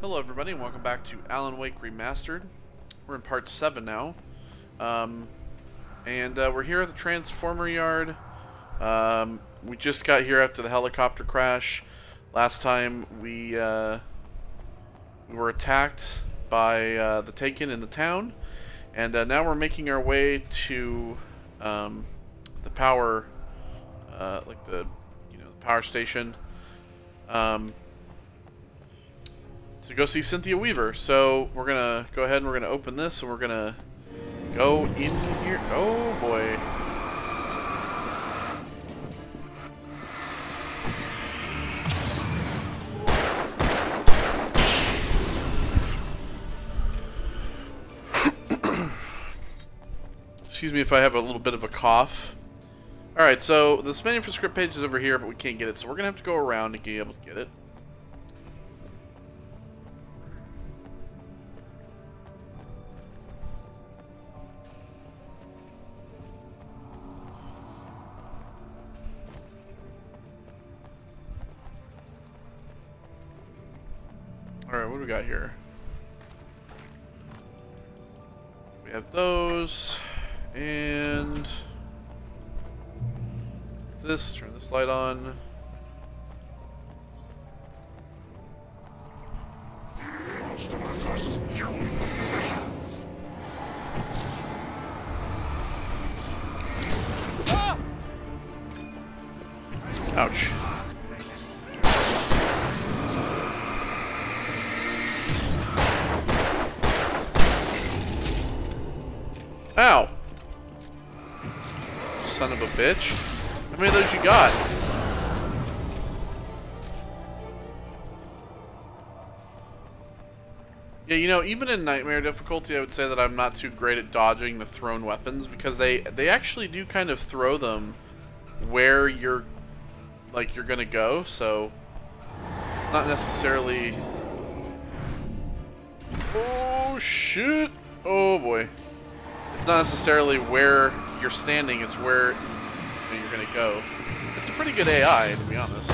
Hello everybody and welcome back to Alan Wake Remastered. We're in part 7 now. We're here at the Transformer Yard. We just got here after the helicopter crash. Last time we were attacked by the Taken in the town. And now we're making our way to the power, the power station. To go see Cynthia Weaver. So we're gonna go ahead and we're gonna open this and we're gonna go in here. Oh boy. Excuse me if I have a little bit of a cough. Alright, so the spending for script page is over here, but we can't get it, so we're gonna have to go around to be able to get it. Alright, what do we got here? We have those, and this, turn this light on. Ouch. Ow! Son of a bitch. How many of those you got? Yeah, you know, even in Nightmare difficulty, I would say that I'm not too great at dodging the thrown weapons, because they actually do kind of throw them where you're gonna go, so it's not necessarily... Oh, shit! Oh, boy. It's not necessarily where you're standing, it's where you're gonna go. It's a pretty good AI, to be honest.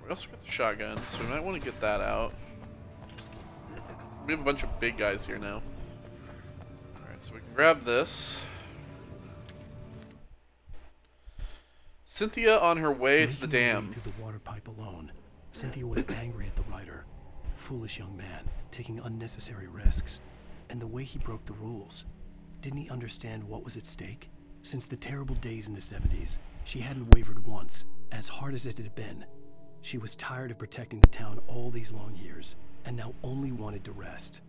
We also got the shotgun, so we might want to get that out. We have a bunch of big guys here now. Alright, so we can grab this. Cynthia on her way to the dam. Through the water pipe alone. Cynthia was angry at the writer. Foolish young man, taking unnecessary risks. And the way he broke the rules. Didn't he understand what was at stake? Since the terrible days in the 70s, she hadn't wavered once, as hard as it had been. She was tired of protecting the town all these long years, and now only wanted to rest.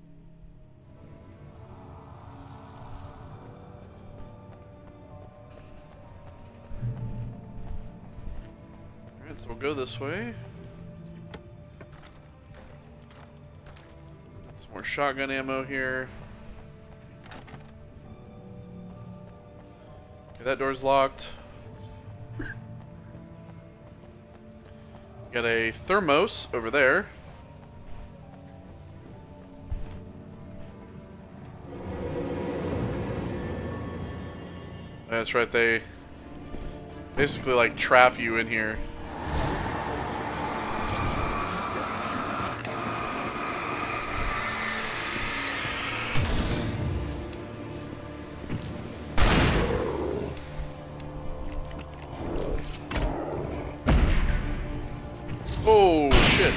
Alright, so we'll go this way. Some more shotgun ammo here. Okay, that door's locked. Got a thermos over there. That's right, they basically like trap you in here. Oh, shit.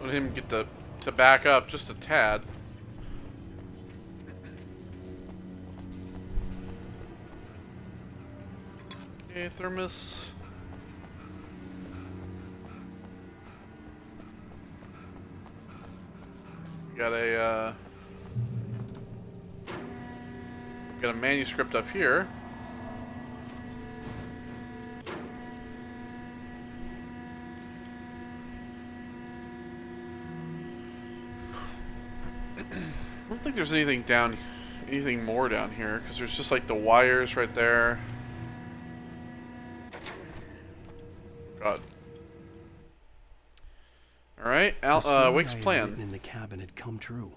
Let him get to back up just a tad. Okay, thermos. Got a manuscript up here. I don't think there's anything down anything more down here, because there's just like the wires right there. God. All right, Wake's plan. In the cabin had come true.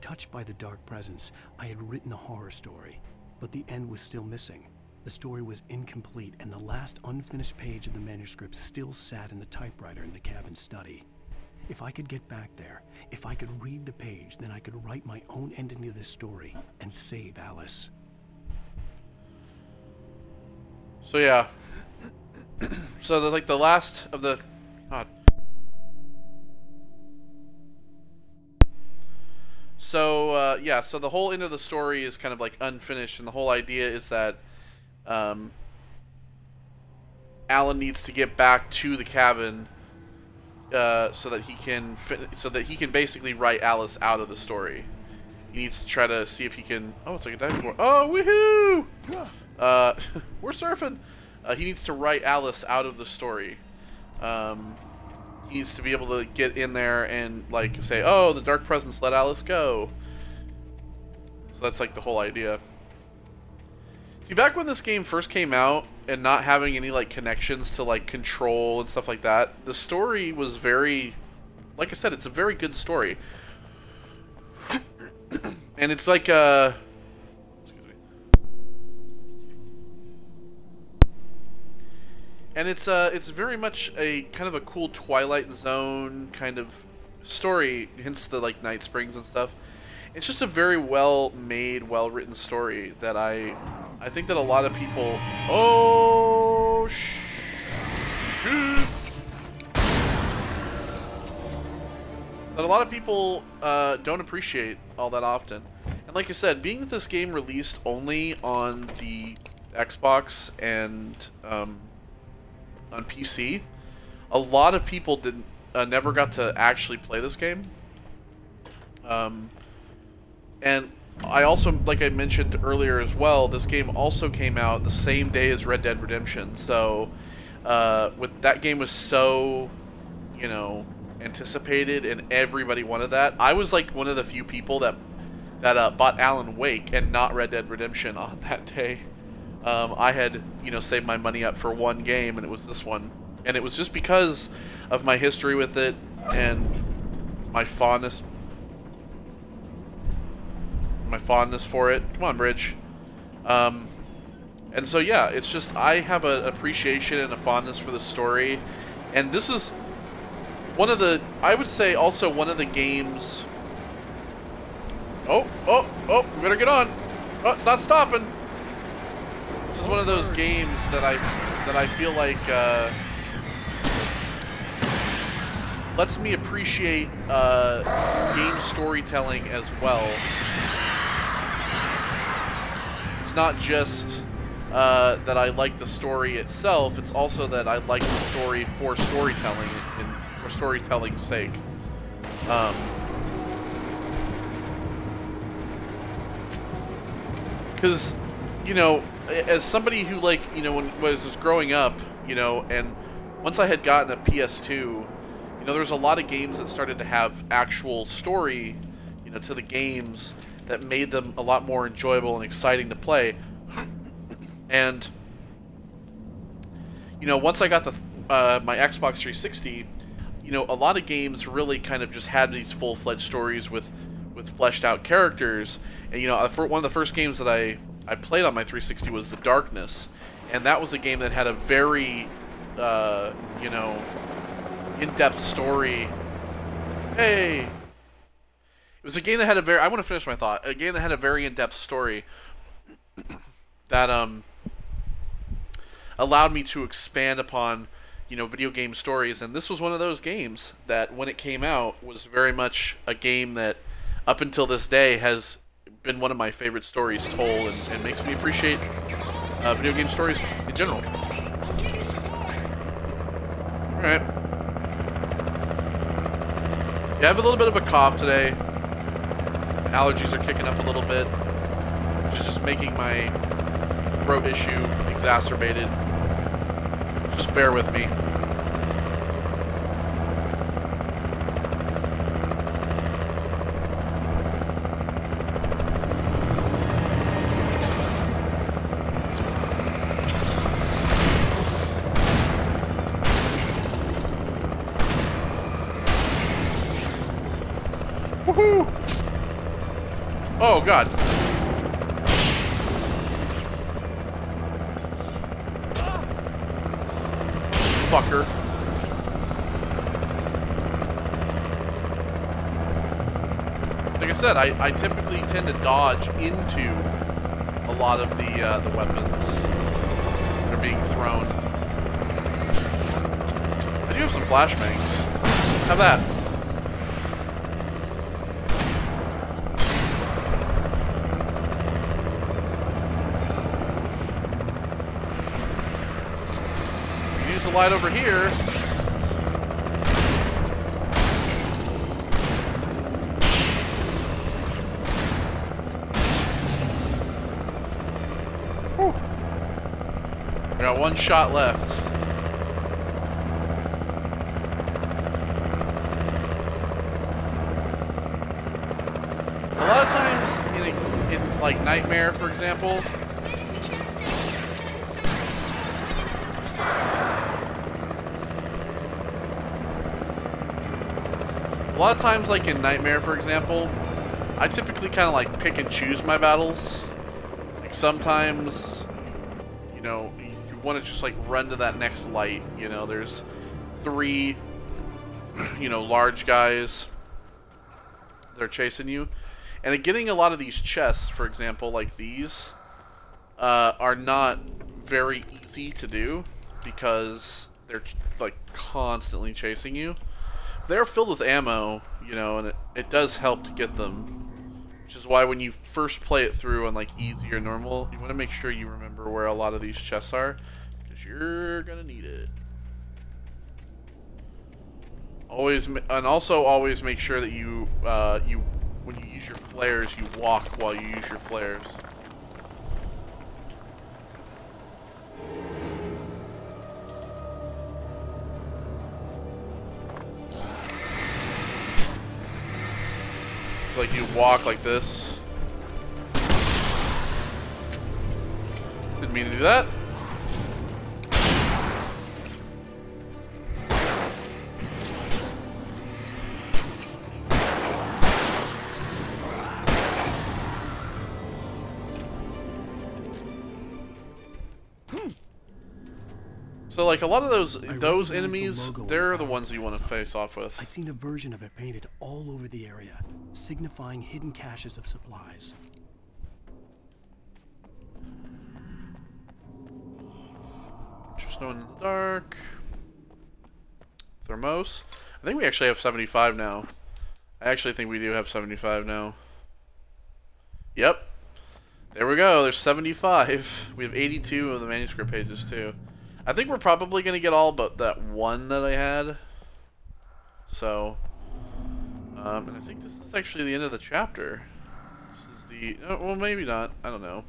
Touched by the dark presence, I had written a horror story, but the end was still missing. The story was incomplete, and the last unfinished page of the manuscript still sat in the typewriter in the cabin study. If I could get back there, if I could read the page, then I could write my own ending to this story and save Alice. So yeah. So the last of the... God. So, yeah, so the whole end of the story is kind of like unfinished, and the whole idea is that Alan needs to get back to the cabin so that he can basically write Alice out of the story. He needs to try to see if he can... Oh, it's like a diving board. Oh, woohoo! We're surfing! He needs to write Alice out of the story. He needs to be able to get in there and, like, say, oh, the dark presence let Alice go. So that's, like, the whole idea. See, back when this game first came out, and not having any, like, connections to, like, Control and stuff like that, the story was very... Like I said, it's a very good story. And it's like, excuse me. And it's very much a kind of a cool Twilight Zone kind of story, hence the, like, Night Springs and stuff. It's just a very well-made, well-written story that I think that a lot of people... Oh, shoot! That a lot of people don't appreciate all that often. And like I said, being that this game released only on the Xbox and on PC, a lot of people never got to actually play this game. And I also, like I mentioned earlier as well, this game also came out the same day as Red Dead Redemption. So, with that game was so, you know, anticipated and everybody wanted that. I was like one of the few people that bought Alan Wake and not Red Dead Redemption on that day. I had, you know, saved my money up for one game, and it was this one. And it was just because of my history with it and my fondness for it. Come on, Bridge. And so yeah, it's just I have an appreciation and a fondness for the story, and this is one of the, I would say also one of the games. Oh, we better get on. Oh, it's not stopping. This is one of those games that I feel like lets me appreciate game storytelling as well. It's not just that I like the story itself, it's also that I like the story for storytelling and for storytelling's sake. Because, you know, as somebody who, like, you know, when I was growing up, you know, and once I had gotten a PS2, you know, there's a lot of games that started to have actual story, you know, to the games that made them a lot more enjoyable and exciting to play. And, you know, once I got the my Xbox 360, you know, a lot of games really kind of just had these full-fledged stories with fleshed out characters. And, you know, one of the first games that I played on my 360 was The Darkness, and that was a game that had a very, you know, in-depth story. Hey! It was a game that had a very... I want to finish my thought. A game that had a very in-depth story that allowed me to expand upon, you know, video game stories. And this was one of those games that, when it came out, was very much a game that, up until this day, has been one of my favorite stories told, and makes me appreciate video game stories in general. Alright. Yeah, I have a little bit of a cough today. Allergies are kicking up a little bit, which is just making my throat issue exacerbated. Just bear with me. Woohoo! Oh god. Fucker. Like I said, I typically tend to dodge into a lot of the weapons that are being thrown. I do have some flashbangs. Have that. Use the light over here. Whew. I got one shot left. A lot of times in like Nightmare, for example, I typically kind of like pick and choose my battles. Like sometimes, you know, you want to just like run to that next light. You know, there's 3, you know, large guys that are chasing you. And getting a lot of these chests, for example, like these, are not very easy to do because they're like constantly chasing you. They're filled with ammo, you know, and it does help to get them. Which is why when you first play it through on like easy or normal, you want to make sure you remember where a lot of these chests are, because you're gonna need it. Always, and also always make sure that you when you use your flares, you walk while you use your flares. Like you walk like this. Didn't mean to do that. So like a lot of those enemies, they're the ones you want to face off with. I'd seen a version of it painted all over the area, signifying hidden caches of supplies. Just no one in the dark. Thermos. I think we actually have 75 now. I actually think we do have 75 now. Yep. There we go. There's 75. We have 82 of the manuscript pages too. I think we're probably going to get all but that one that I had. So, and I think this is actually the end of the chapter. This is the, well, maybe not. I don't know.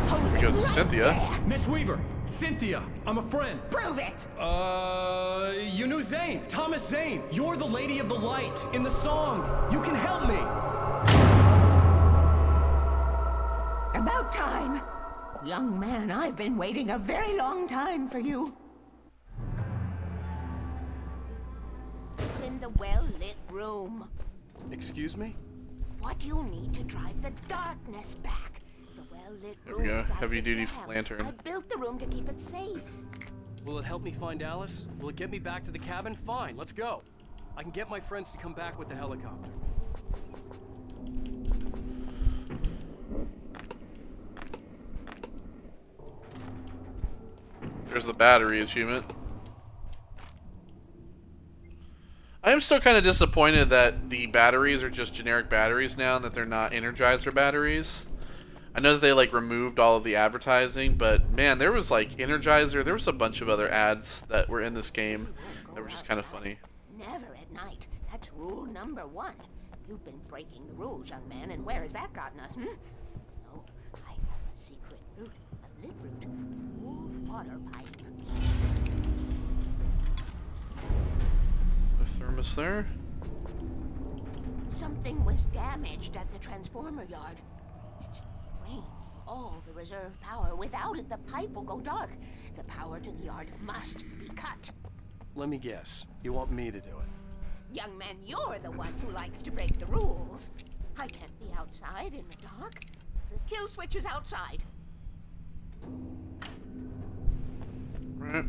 Here we go to Cynthia. Miss Weaver, Cynthia, I'm a friend. Prove it. You knew Zane, Thomas Zane. You're the Lady of the Light in the song. You can help me. About time. Young man, I've been waiting a very long time for you. It's in the well-lit room. Excuse me? What you'll need to drive the darkness back. The well-lit room. There we go. Heavy-duty lantern. I built the room to keep it safe. Will it help me find Alice? Will it get me back to the cabin? Fine, let's go. I can get my friends to come back with the helicopter. There's the battery achievement. I am still kind of disappointed that the batteries are just generic batteries now and that they're not Energizer batteries. I know that they like removed all of the advertising, but man, there was like Energizer, there was a bunch of other ads that were in this game that were just kind of funny. Never at night. That's rule number 1. You've been breaking the rules, young man, and where has that gotten us, No, I have a secret route, a lit route, an old water pipe. The thermos there. Something was damaged at the transformer yard. It's drained all the reserve power. Without it, the pipe will go dark. The power to the yard must be cut. Let me guess. You want me to do it? Young man, you're the one who likes to break the rules. I can't be outside in the dark. The kill switch is outside. Right.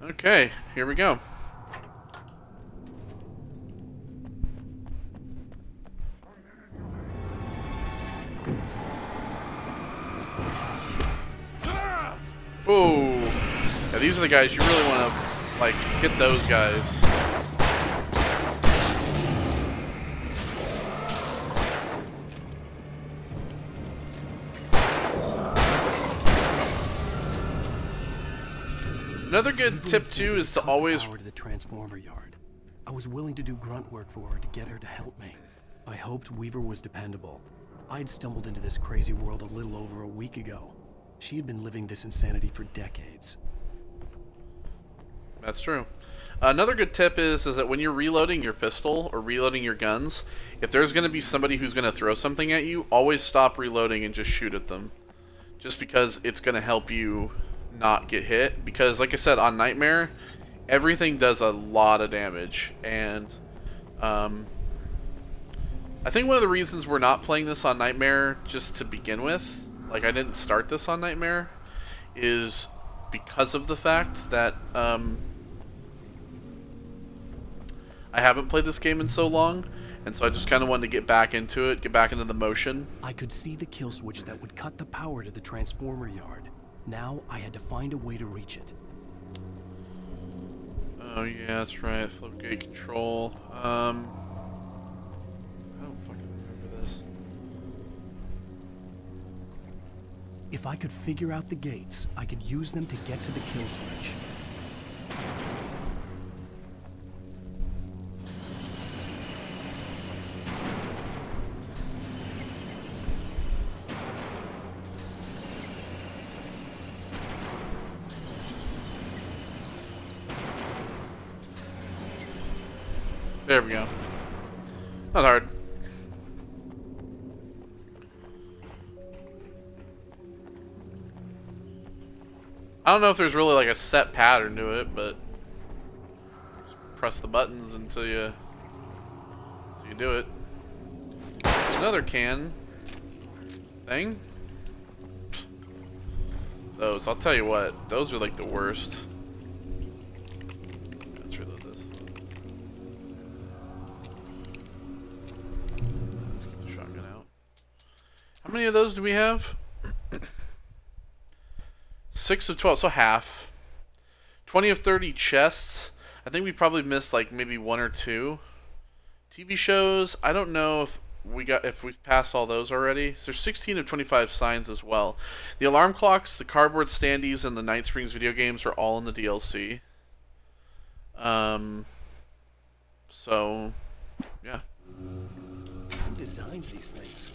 Okay, here we go. Ooh. Yeah, these are the guys you really want to, like, hit those guys. Another good tip too is to always to the transformer yard. I was willing to do grunt work for her to get her to help me. I hoped Weaver was dependable. I'd stumbled into this crazy world a little over a week ago. She had been living this insanity for decades. That's true. Another good tip is that when you're reloading your pistol or reloading your guns, if there's going to be somebody who's going to throw something at you, always stop reloading and just shoot at them. Just because it's going to help you not get hit. Because like I said, on Nightmare, everything does a lot of damage. And I think one of the reasons we're not playing this on Nightmare just to begin with, like I didn't start this on Nightmare, is because of the fact that I haven't played this game in so long, and so I just kind of wanted to get back into it, get back into the motion. I could see the kill switch that would cut the power to the transformer yard. Now I had to find a way to reach it. Oh yeah, that's right, flip gate control. I don't fucking remember this. If I could figure out the gates, I could use them to get to the kill switch. There we go. Not hard. I don't know if there's really like a set pattern to it, but just press the buttons until you do it. Another can thing. Those, I'll tell you what, those are like the worst. Let's reload this. Let's get the shotgun out. How many of those do we have? 6 of 12, so half. 20 of 30 chests. I think we probably missed like maybe 1 or 2. TV shows, I don't know if we've passed all those already. So there's 16 of 25 signs as well. The alarm clocks, the cardboard standees, and the Night Springs video games are all in the DLC. So yeah. Who designs these things?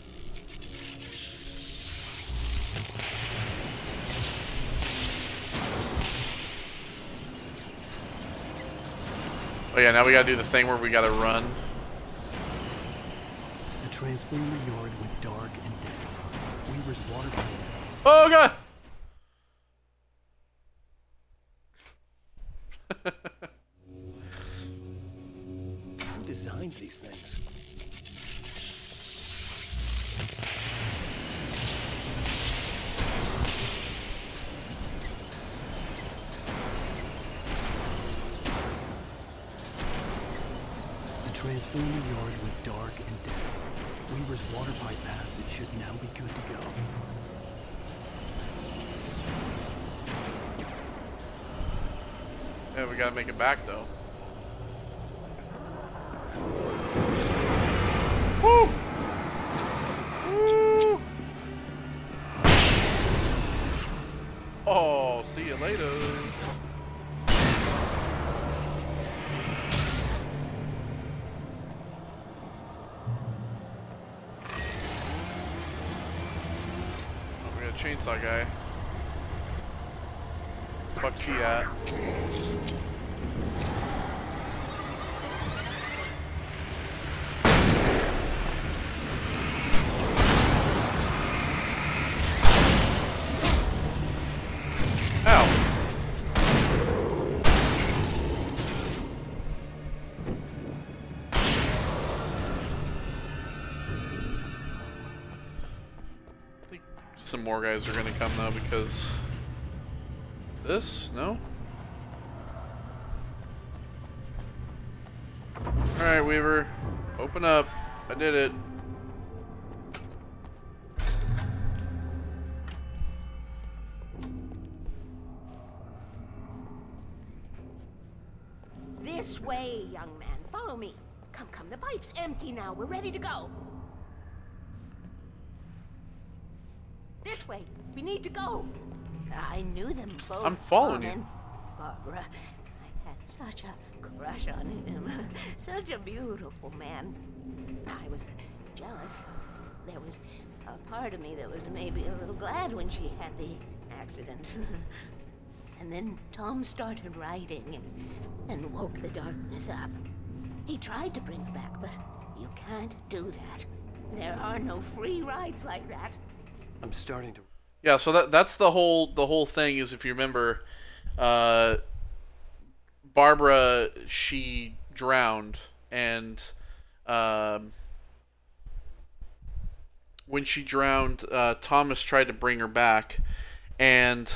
Oh yeah, now we gotta do the thing where we gotta run. The transformer yard went dark and dead. Weaver's water pipe. Oh god! Who designs these things? The transformer yard went dark and dead. Weaver's water pipe passage should now be good to go. Yeah, we gotta make it back though. Woo! Woo! Oh, see you later. Chainsaw guy. Fuck's he at? some more guys are gonna come though, because this, no? Alright, Weaver. Open up. I did it. This way, young man. Follow me. Come, come. The pipe's empty now. We're ready to go. This way. We need to go. I knew them both. I'm following you. Barbara. I had such a crush on him. Such a beautiful man. I was jealous. There was a part of me that was maybe a little glad when she had the accident. And then Tom started writing and woke the darkness up. He tried to bring her back, but you can't do that. There are no free rides like that. I'm starting to... Yeah, so that's the whole thing is, if you remember, Barbara, she drowned, and when she drowned, Thomas tried to bring her back, and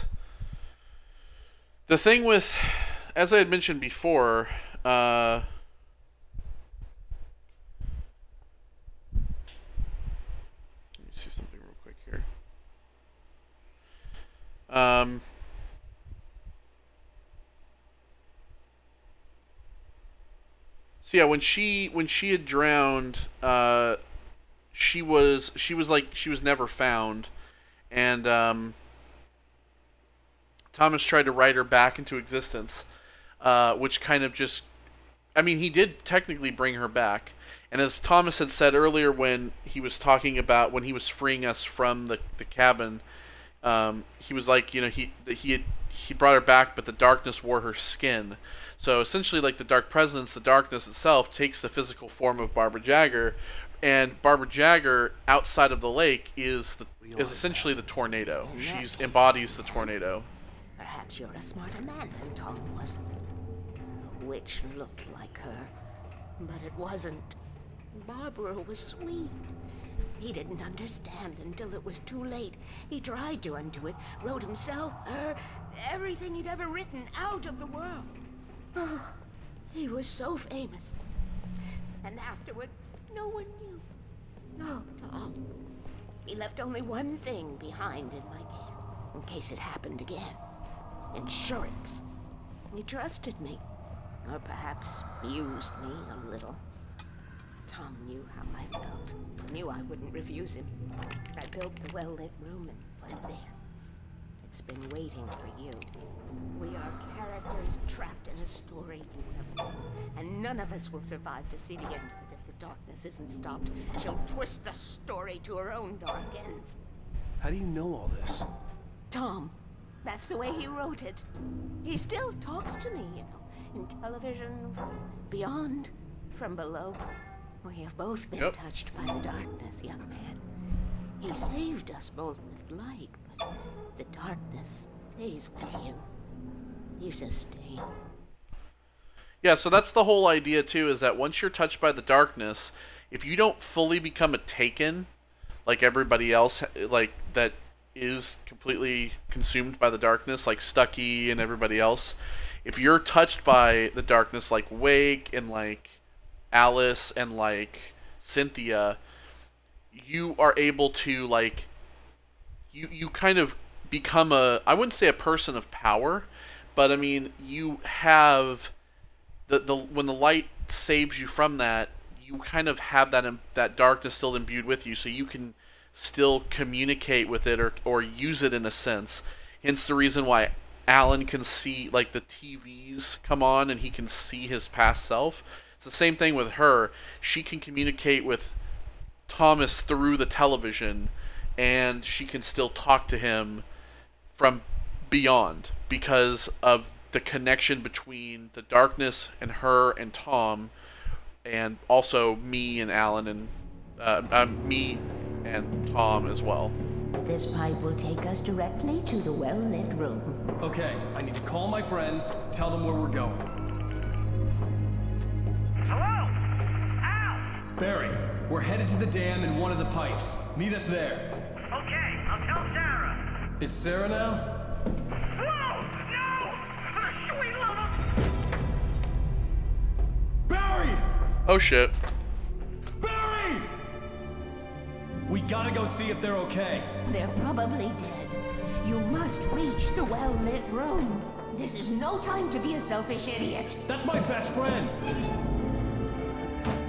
the thing with, as I had mentioned before, let me see something real quick here. So yeah, when she had drowned, she was never found, and Thomas tried to write her back into existence, which kind of just, I mean, he did technically bring her back. And as Thomas had said earlier when he was talking about when he was freeing us from the cabin, he was like, you know, he brought her back, but the darkness wore her skin. So essentially, like the dark presence, the darkness itself takes the physical form of Barbara Jagger, and Barbara Jagger outside of the lake is essentially the tornado. She embodies the tornado. Perhaps you're a smarter man than Tom was. The witch looked like her, but it wasn't. Barbara was sweet. He didn't understand until it was too late. He tried to undo it, wrote himself, her, everything he'd ever written out of the world. Oh, he was so famous. And afterward, no one knew. Oh, Tom. He left only one thing behind in my care, in case it happened again. Insurance. He trusted me. Or perhaps used me a little. Tom knew how I felt. Knew I wouldn't refuse him. I built the well-lit room and put it there. It's been waiting for you. We are characters trapped in a story you have written, and none of us will survive to see the end of it if the darkness isn't stopped. She'll twist the story to her own dark ends. How do you know all this? Tom, that's the way he wrote it. He still talks to me, you know, in television, from beyond, from below. We have both been touched by the darkness, young man. He saved us both with light, but the darkness stays with you. You sustain. Yeah, so that's the whole idea too, is that once you're touched by the darkness, if you don't fully become a Taken, like everybody else, like that is completely consumed by the darkness, like Stucky and everybody else, if you're touched by the darkness like Wake and like Alice and like Cynthia, you are able to like you kind of become a, I wouldn't say a person of power, but I mean you have the when the light saves you from that, you kind of have that darkness still imbued with you, so you can still communicate with it or use it in a sense. Hence the reason why Alan can see, like, the TVs come on and he can see his past self. It's the same thing with her. She can communicate with Thomas through the television, and she can still talk to him from beyond because of the connection between the darkness and her and Tom, and also me and Alan and me and Tom as well. This pipe will take us directly to the well-lit room. Okay, I need to call my friends, tell them where we're going. Hello? Al! Barry, we're headed to the dam in one of the pipes. Meet us there. Okay, I'll tell Sarah. It's Sarah now? Whoa! No! For the sweet love of... Barry! Oh shit. Barry! We gotta go see if they're okay. They're probably dead. You must reach the well-lit room. This is no time to be a selfish idiot. That's my best friend.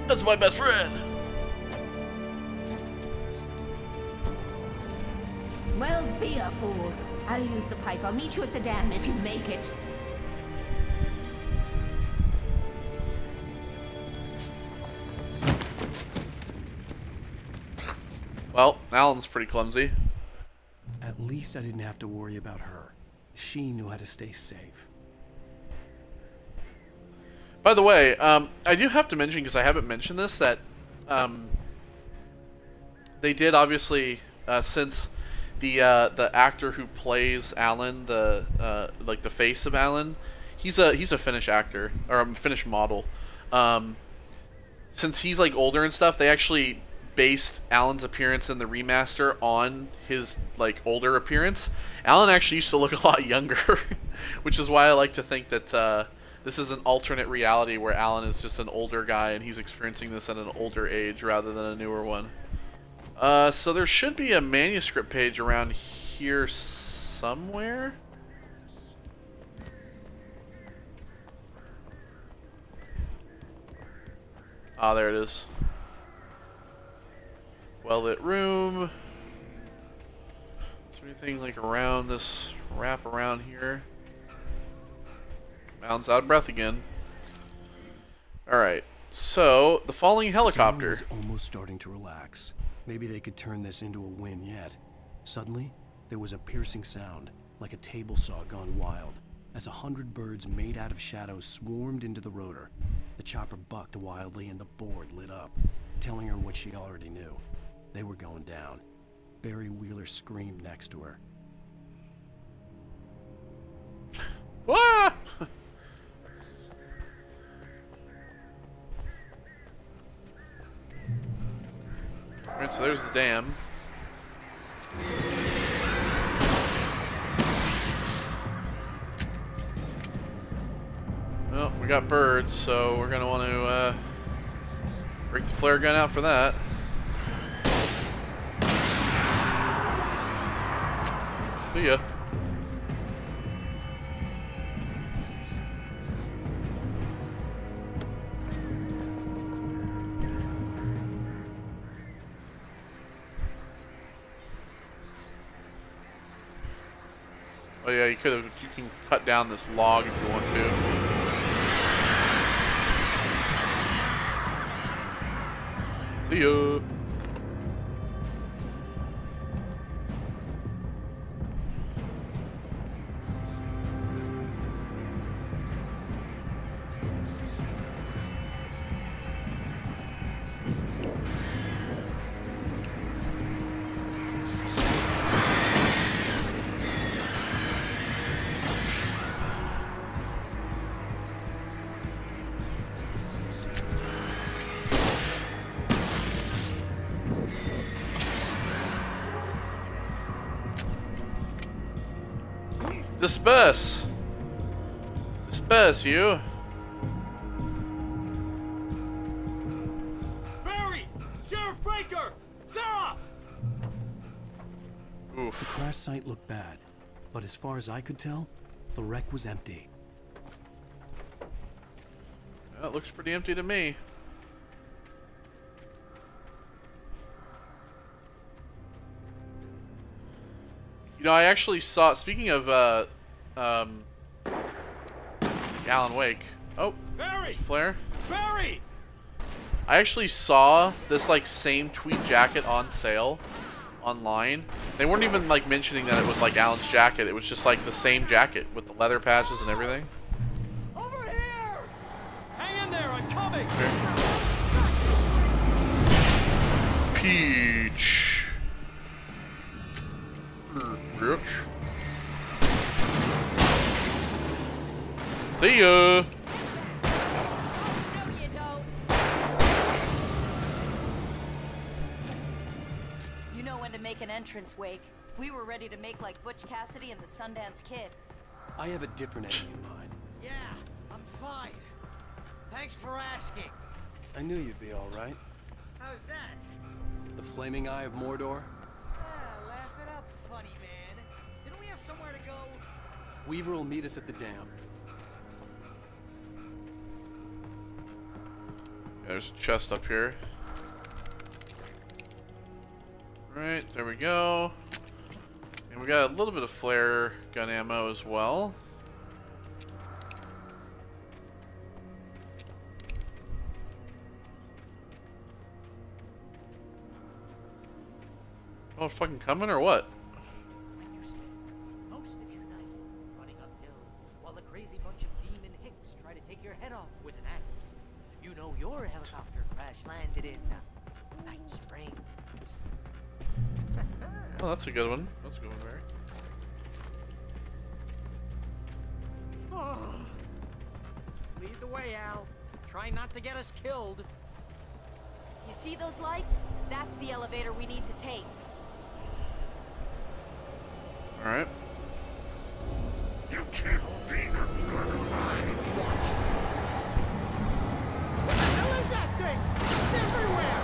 That's my best friend. Well, be a fool. I'll use the pipe. I'll meet you at the dam if you make it. Well, Alan's pretty clumsy. At least I didn't have to worry about her. She knew how to stay safe. By the way, I do have to mention, because I haven't mentioned this, that they did obviously, since the actor who plays Alan, like the face of Alan, he's a Finnish actor, or a Finnish model. Since he's like older and stuff, they actually based Alan's appearance in the remaster on his like older appearance. Alan actually used to look a lot younger, which is why I like to think that this is an alternate reality where Alan is just an older guy and he's experiencing this at an older age rather than a newer one. So there should be a manuscript page around here somewhere. Ah, there it is. Well-lit room. Is there anything like around this wrap around here? Alan's out of breath again. Alright, so the falling helicopter. Sarah was almost starting to relax. Maybe they could turn this into a win yet. Suddenly, there was a piercing sound, like a table saw gone wild, as 100 birds made out of shadows swarmed into the rotor. The chopper bucked wildly and the board lit up, telling her what she already knew. They were going down. Barry Wheeler screamed next to her. Ah! Alright, so there's the dam. Well, we got birds, so we're gonna want to break the flare gun out for that. See ya. Oh yeah, you could have. You can cut down this log if you want to. See ya. Disperse! Disperse, you! Barry! Sheriff Breaker! Sarah! The crash site looked bad, but as far as I could tell, the wreck was empty. Well, it looks pretty empty to me. You know, I actually saw, speaking of, Alan Wake. Oh, Barry! flare. Barry! I actually saw this, like, same tweed jacket on sale online. They weren't even, like, mentioning that it was, like, Alan's jacket. It was just, like, the same jacket with the leather patches and everything. Over here! Hang in there, I'm coming! Peach. Bitch. See ya. No, you don't. You know when to make an entrance, Wake. We were ready to make like Butch Cassidy and the Sundance Kid. I have a different ending in mind. Yeah, I'm fine. Thanks for asking. I knew you'd be all right. How's that? The flaming eye of Mordor? Ah, laugh it up, funny man. Didn't we have somewhere to go? Weaver will meet us at the dam. There's a chest up here. Right, there we go. And we got a little bit of flare gun ammo as well. Oh, fucking coming or what? When you spend most of your night running uphill while a crazy bunch of demon hicks try to take your head off with an axe, you know your helicopter crash landed in Night Springs. Oh, that's a good one. That's a good one, Mary. Oh. Lead the way, Al. Try not to get us killed. You see those lights? That's the elevator we need to take. Alright. You can't be Watched. What the hell is that thing? It's everywhere!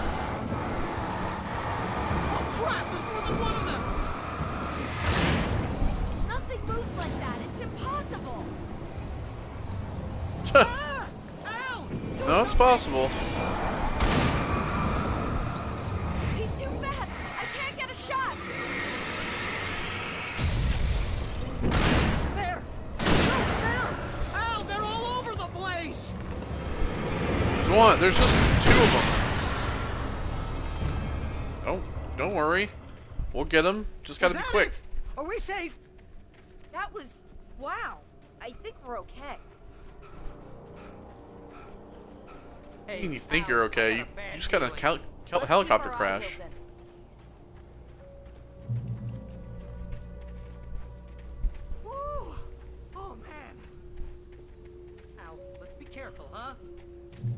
Oh crap, there's more than one of them! Nothing moves like that. It's impossible. Ah! Al! Do No, it's something! possible. He's too fast. I can't get a shot. There! No, there! Al, they're all over the place! There's one. There's just two of them. Don't worry. We'll get them. Just gotta Is be that quick. it? Are we safe? That was... wow. I think we're okay. Hey, You think Al, you're I okay. got You a bad just got a feeling. helicopter Let's keep our eyes crash. open. Woo! Oh man! Al, let's be careful, huh?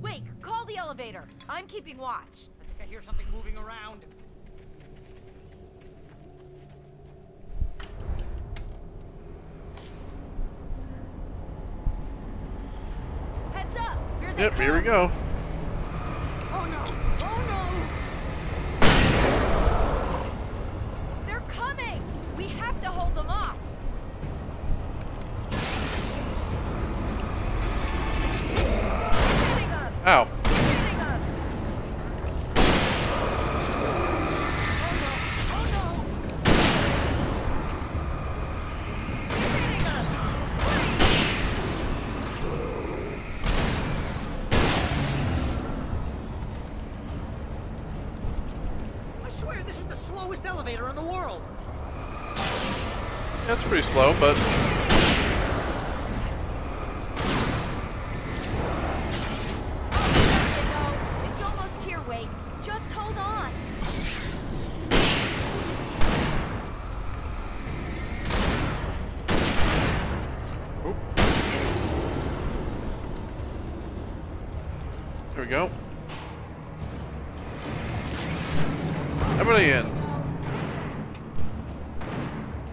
Wait, call the elevator. I'm keeping watch. I think I hear something moving around. Heads up. Here they Yep, come. here we go. Oh no! Oh They're coming. We have to hold them off. Hitting them. Ow. Hitting them. no! Oh no! Hitting them. I swear this is the slowest elevator in the world. That's pretty slow, but It's almost here, Wake. Just hold on. oop. There we go. Everybody in.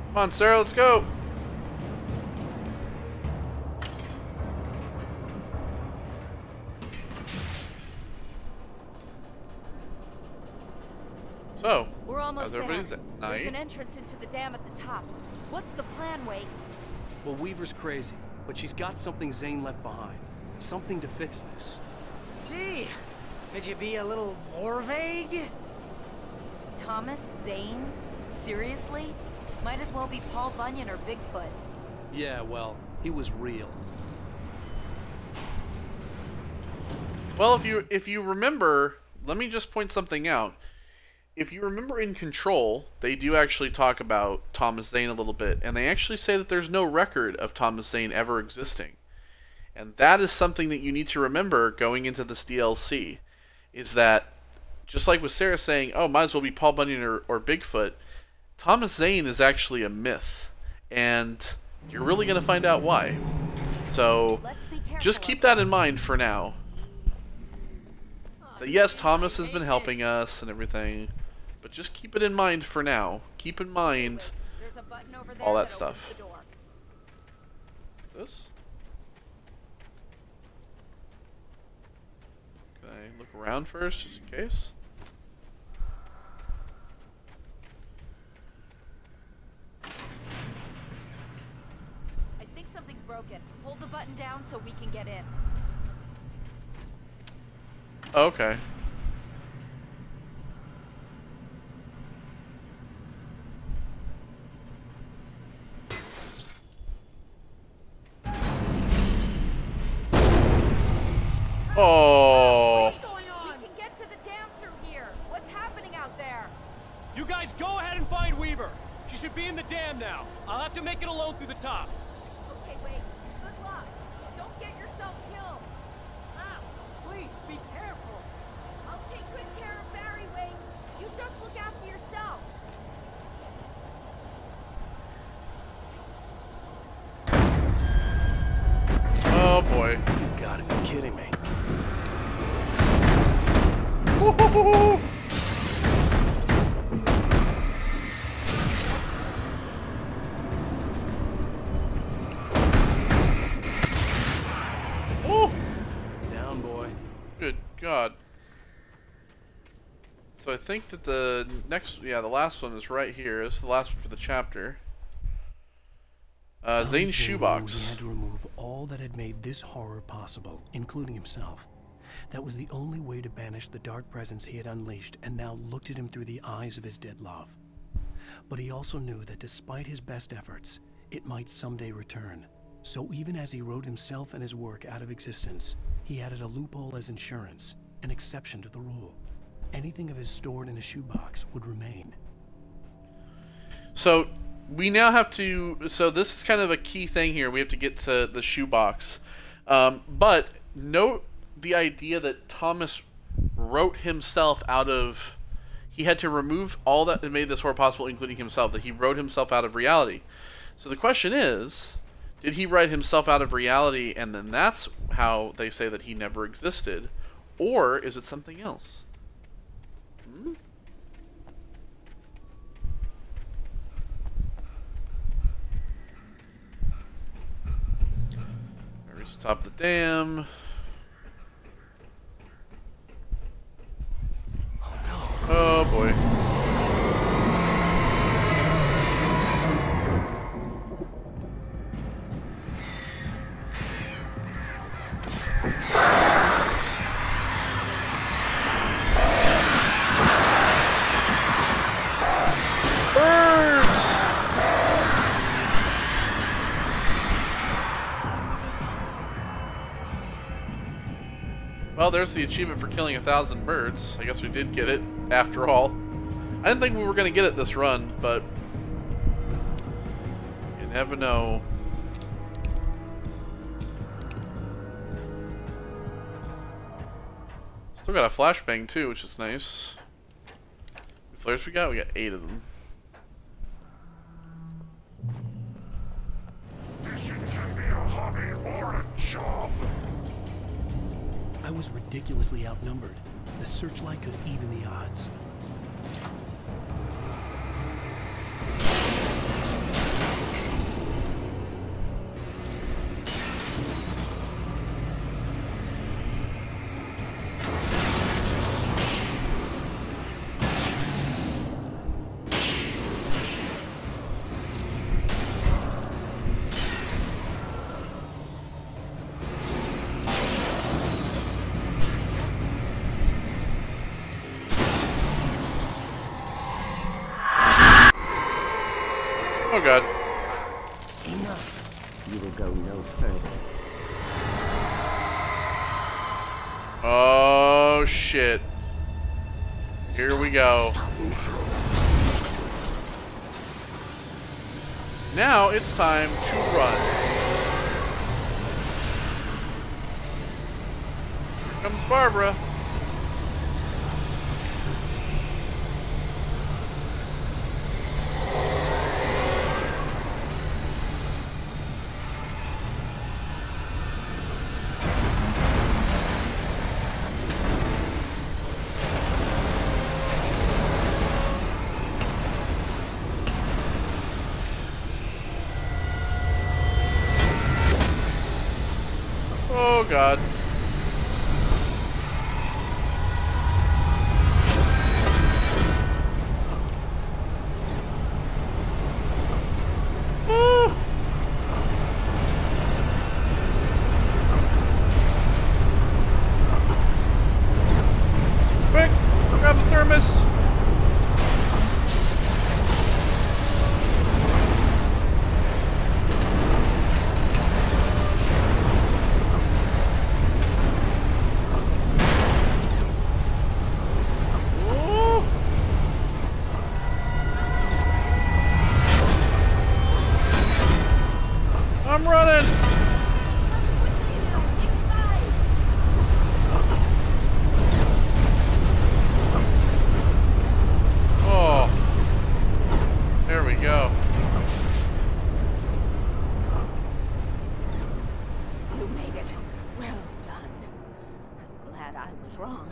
Come on, Sarah, let's go. So, We're almost how's there. everybody's There's an night? entrance into the dam at the top. What's the plan, Wake? Well, Weaver's crazy, but she's got something Zane left behind. Something to fix this. Gee, could you be a little more vague? Thomas Zane? Seriously? Might as well be Paul Bunyan or Bigfoot. Yeah, well, he was real. Well, if you remember, let me just point something out. If you remember in Control, they do actually talk about Thomas Zane a little bit, and they actually say that there's no record of Thomas Zane ever existing. And that is something that you need to remember going into this DLC, is that, just like with Sarah saying, oh, might as well be Paul Bunyan or Bigfoot, Thomas Zane is actually a myth, and you're really going to find out why. So, just keep that in mind for now. That yes, Thomas has been helping us and everything, but but just keep it in mind for now. Keep in mind There's a button over there all that opens stuff. the door. This? Can I look around first, just in case? I think something's broken. Hold the button down so we can get in. Okay. Oh. What's going on? We can get to the dam through here. What's happening out there? You guys go ahead and find Weaver. She should be in the dam now. I'll have to make it alone through the top. Okay, wait. Good luck. Don't get yourself killed. Ah, please, be careful. I'll take good care of Barry, Wade. You just look after yourself. Oh boy. You gotta be kidding me. Woo-hoo-hoo-hoo. Oh, Down, boy. good God. So I think that the next, yeah, the last one is right here. This is the last one for the chapter. Thomas Zane's Zane shoebox. knew he had to remove all that had made this horror possible, including himself. That was the only way to banish the dark presence he had unleashed and now looked at him through the eyes of his dead love. But he also knew that despite his best efforts, it might someday return. So even as he wrote himself and his work out of existence, he added a loophole as insurance, an exception to the rule. Anything of his stored in a shoebox would remain. So we now have to, so this is kind of a key thing here. We have to get to the shoebox. But note the idea that Thomas wrote himself out of, he had to remove all that had made this horror possible, including himself, that he wrote himself out of reality. So the question is, did he write himself out of reality and then that's how they say that he never existed? Or is it something else? Hmm? Stop the dam. Oh boy. Well, there's the achievement for killing 1,000 birds. I guess we did get it, after all. I didn't think we were going to get it this run, but you never know. Still got a flashbang too, which is nice. How many flares we got? We got 8 of them. Fishing can be a hobby or a job. I was ridiculously outnumbered. The searchlight could even the odds. Oh god. Enough. You will go no further. Oh shit. Here we go. Now it's time to run. Here comes Barbara. God. Woo! Quick! Grab the thermos! I'm running! Oh. There we go. You made it. Well done. I'm glad I was wrong.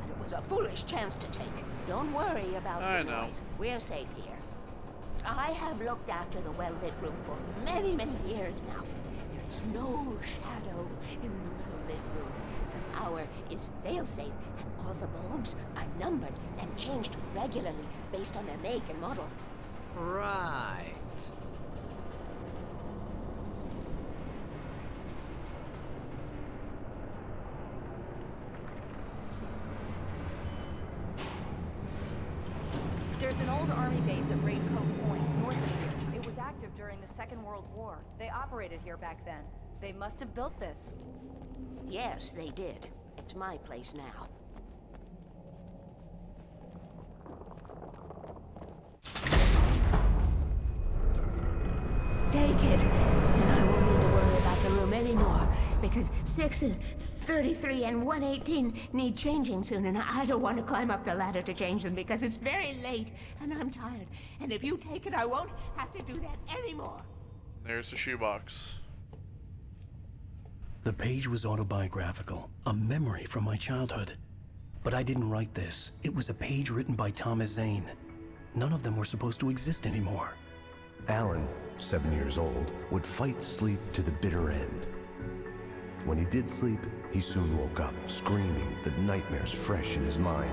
But it was a foolish chance to take. Don't worry about I the know. noise. We're safe here. I have looked after the well-lit room for many, many years now. There is no shadow in the well-lit room. The power is fail-safe, and all the bulbs are numbered and changed regularly based on their make and model. Right. There's an old army base at Raincoat Point, north of here. It was active during the Second World War. They operated here back then. They must have built this. Yes, they did. It's my place now. Take it, and I won't need to worry about the room anymore, because 6 and 33 and 118 need changing soon, and I don't want to climb up the ladder to change them because it's very late, and I'm tired. And if you take it, I won't have to do that anymore. There's the shoebox. The page was autobiographical, a memory from my childhood. But I didn't write this. It was a page written by Thomas Zane. None of them were supposed to exist anymore. Alan, 7 years old, would fight sleep to the bitter end. When he did sleep, he soon woke up, screaming, the nightmares fresh in his mind.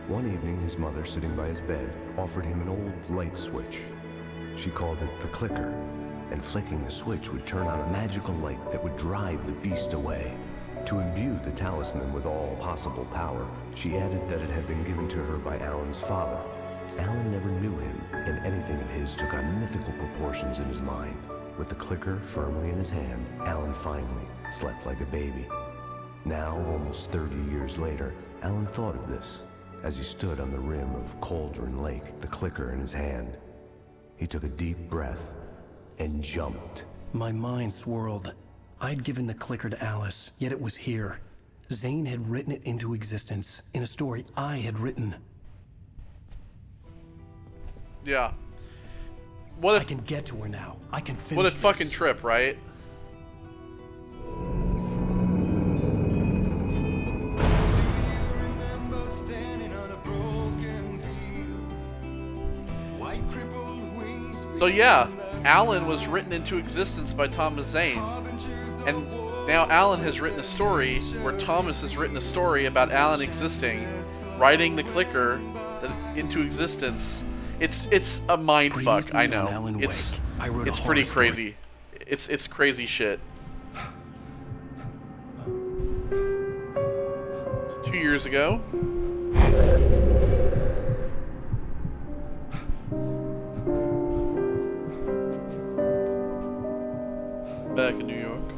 One evening, his mother, sitting by his bed, offered him an old light switch. She called it the clicker, and flicking the switch would turn on a magical light that would drive the beast away. To imbue the talisman with all possible power, she added that it had been given to her by Alan's father. Alan never knew him, and anything of his took on mythical proportions in his mind. With the clicker firmly in his hand, Alan finally slept like a baby. Now, almost 30 years later, Alan thought of this as he stood on the rim of Cauldron Lake, the clicker in his hand. He took a deep breath and jumped. My mind swirled. I'd given the clicker to Alice, yet it was here. Zane had written it into existence in a story I had written. Yeah. What I if, can get to her now. I can finish what a this. fucking trip, right? So yeah, Alan was written into existence by Thomas Zane. And now Alan has written a story where Thomas has written a story about Alan existing, writing the clicker into existence. It's a mind fuck, I know. It's pretty crazy. It's crazy shit. 2 years ago. Back in New York.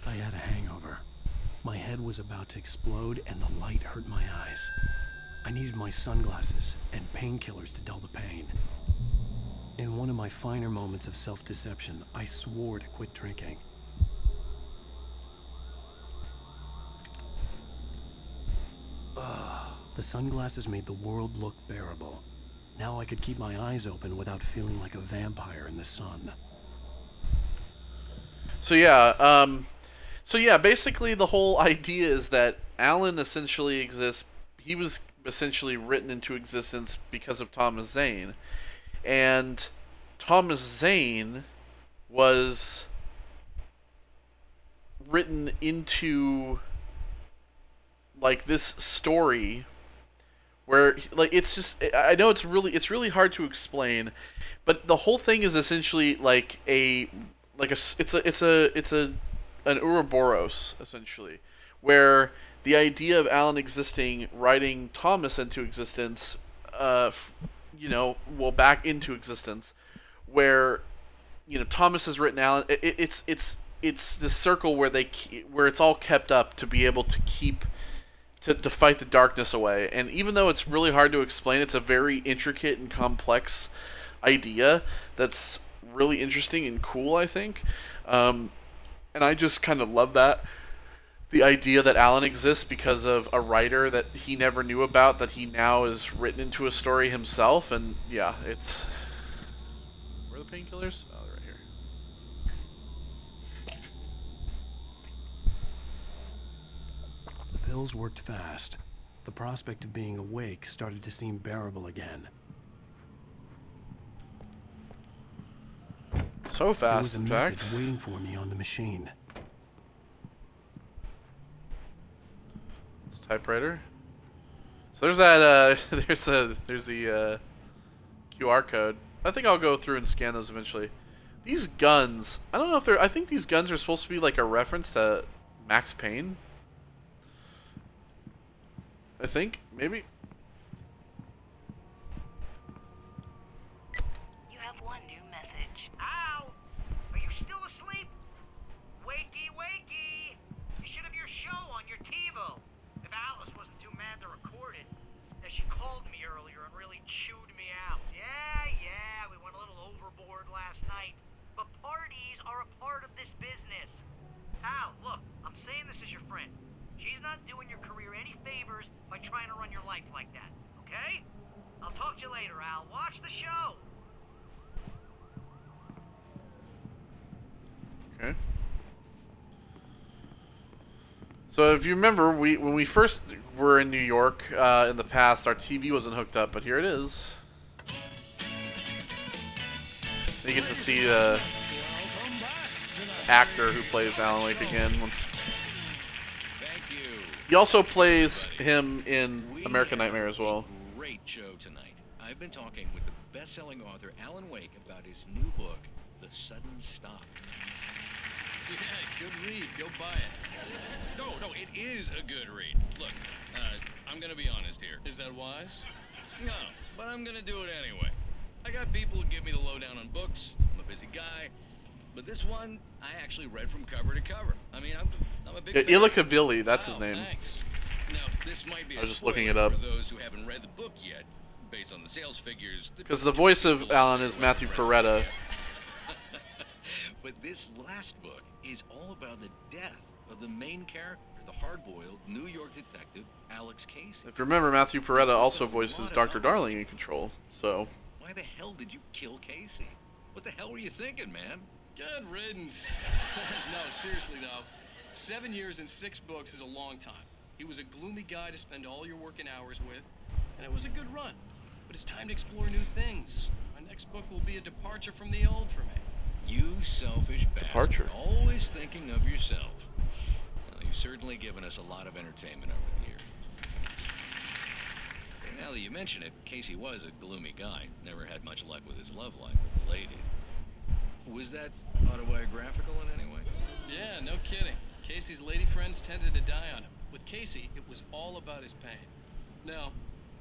I had a hangover. My head was about to explode and the light hurt my eyes. I needed my sunglasses and painkillers to dull the pain. In one of my finer moments of self-deception, I swore to quit drinking. The sunglasses made the world look bearable. Now I could keep my eyes open without feeling like a vampire in the sun. So yeah, basically the whole idea is that Alan essentially exists. He was essentially written into existence because of Thomas Zane, and Thomas Zane was written into like this story where like it's just, I know it's really hard to explain, but the whole thing is essentially like it's an Ouroboros essentially, where the idea of Alan existing, writing Thomas into existence, back into existence, where Thomas has written Alan. It's this circle where it's all kept up to be able to keep to fight the darkness away. And even though it's really hard to explain, it's a very intricate and complex idea that's really interesting and cool, I think. And I just kind of love that. The idea that Alan exists because of a writer that he never knew about, that he now is written into a story himself. And yeah, it's... Where are the painkillers? Oh, they're right here. The pills worked fast. The prospect of being awake started to seem bearable again. So fast, in there was a fact. message waiting for me on the machine. It's a typewriter. So there's that. There's the QR code. I think I'll go through and scan those eventually. These guns. I don't know if they're. I think these guns are supposed to be like a reference to Max Payne. I think maybe. You have one new message. Ow! Are you still asleep? Wakey, wakey! You should have your show on your TiVo. If Alice wasn't too mad to record it, as she called me earlier and really chewed me out. Yeah, we went a little overboard last night. But parties are a part of this business. Al, look, I'm saying this as your friend. She's not doing your career any favors by trying to run your life like that, okay? I'll talk to you later, Al. Watch the show. Okay. So if you remember, when we first were in New York in the past, our TV wasn't hooked up, but here it is. You get to see the actor who plays Alan Wake again. He also plays him in American Nightmare as well. Great show tonight. I've been talking with the best-selling author Alan Wake about his new book, The Sudden Stop. Yeah, good read. Go buy it. No, it is a good read. Look, I'm gonna be honest here. Is that wise? No, but I'm gonna do it anyway. I got people who give me the lowdown on books. I'm a busy guy. But this one, I actually read from cover to cover. I mean, I'm a big fan. Ilikavilli, that's his name. Thanks. Now, this might be I was just looking it up. for those who haven't read the book yet, based on the sales figures. Because the voice of Alan is Matthew Peretta. But this last book is all about the death of the main character, the hard-boiled New York detective, Alex Casey. If you remember, Matthew Peretta also voices Dr. Darling in Control, so... Why the hell did you kill Casey? What the hell were you thinking, man? Good riddance. No, seriously though. 7 years and 6 books is a long time. He was a gloomy guy to spend all your working hours with, and it was a good run. But it's time to explore new things. My next book will be a departure from the old for me. You selfish bastard. Departure. Always thinking of yourself. Well, you've certainly given us a lot of entertainment over the years. Okay, now that you mention it, Casey was a gloomy guy. Never had much luck with his love life with the lady. Was that autobiographical in any way? Yeah, no kidding. Casey's lady friends tended to die on him. With Casey, it was all about his pain. No,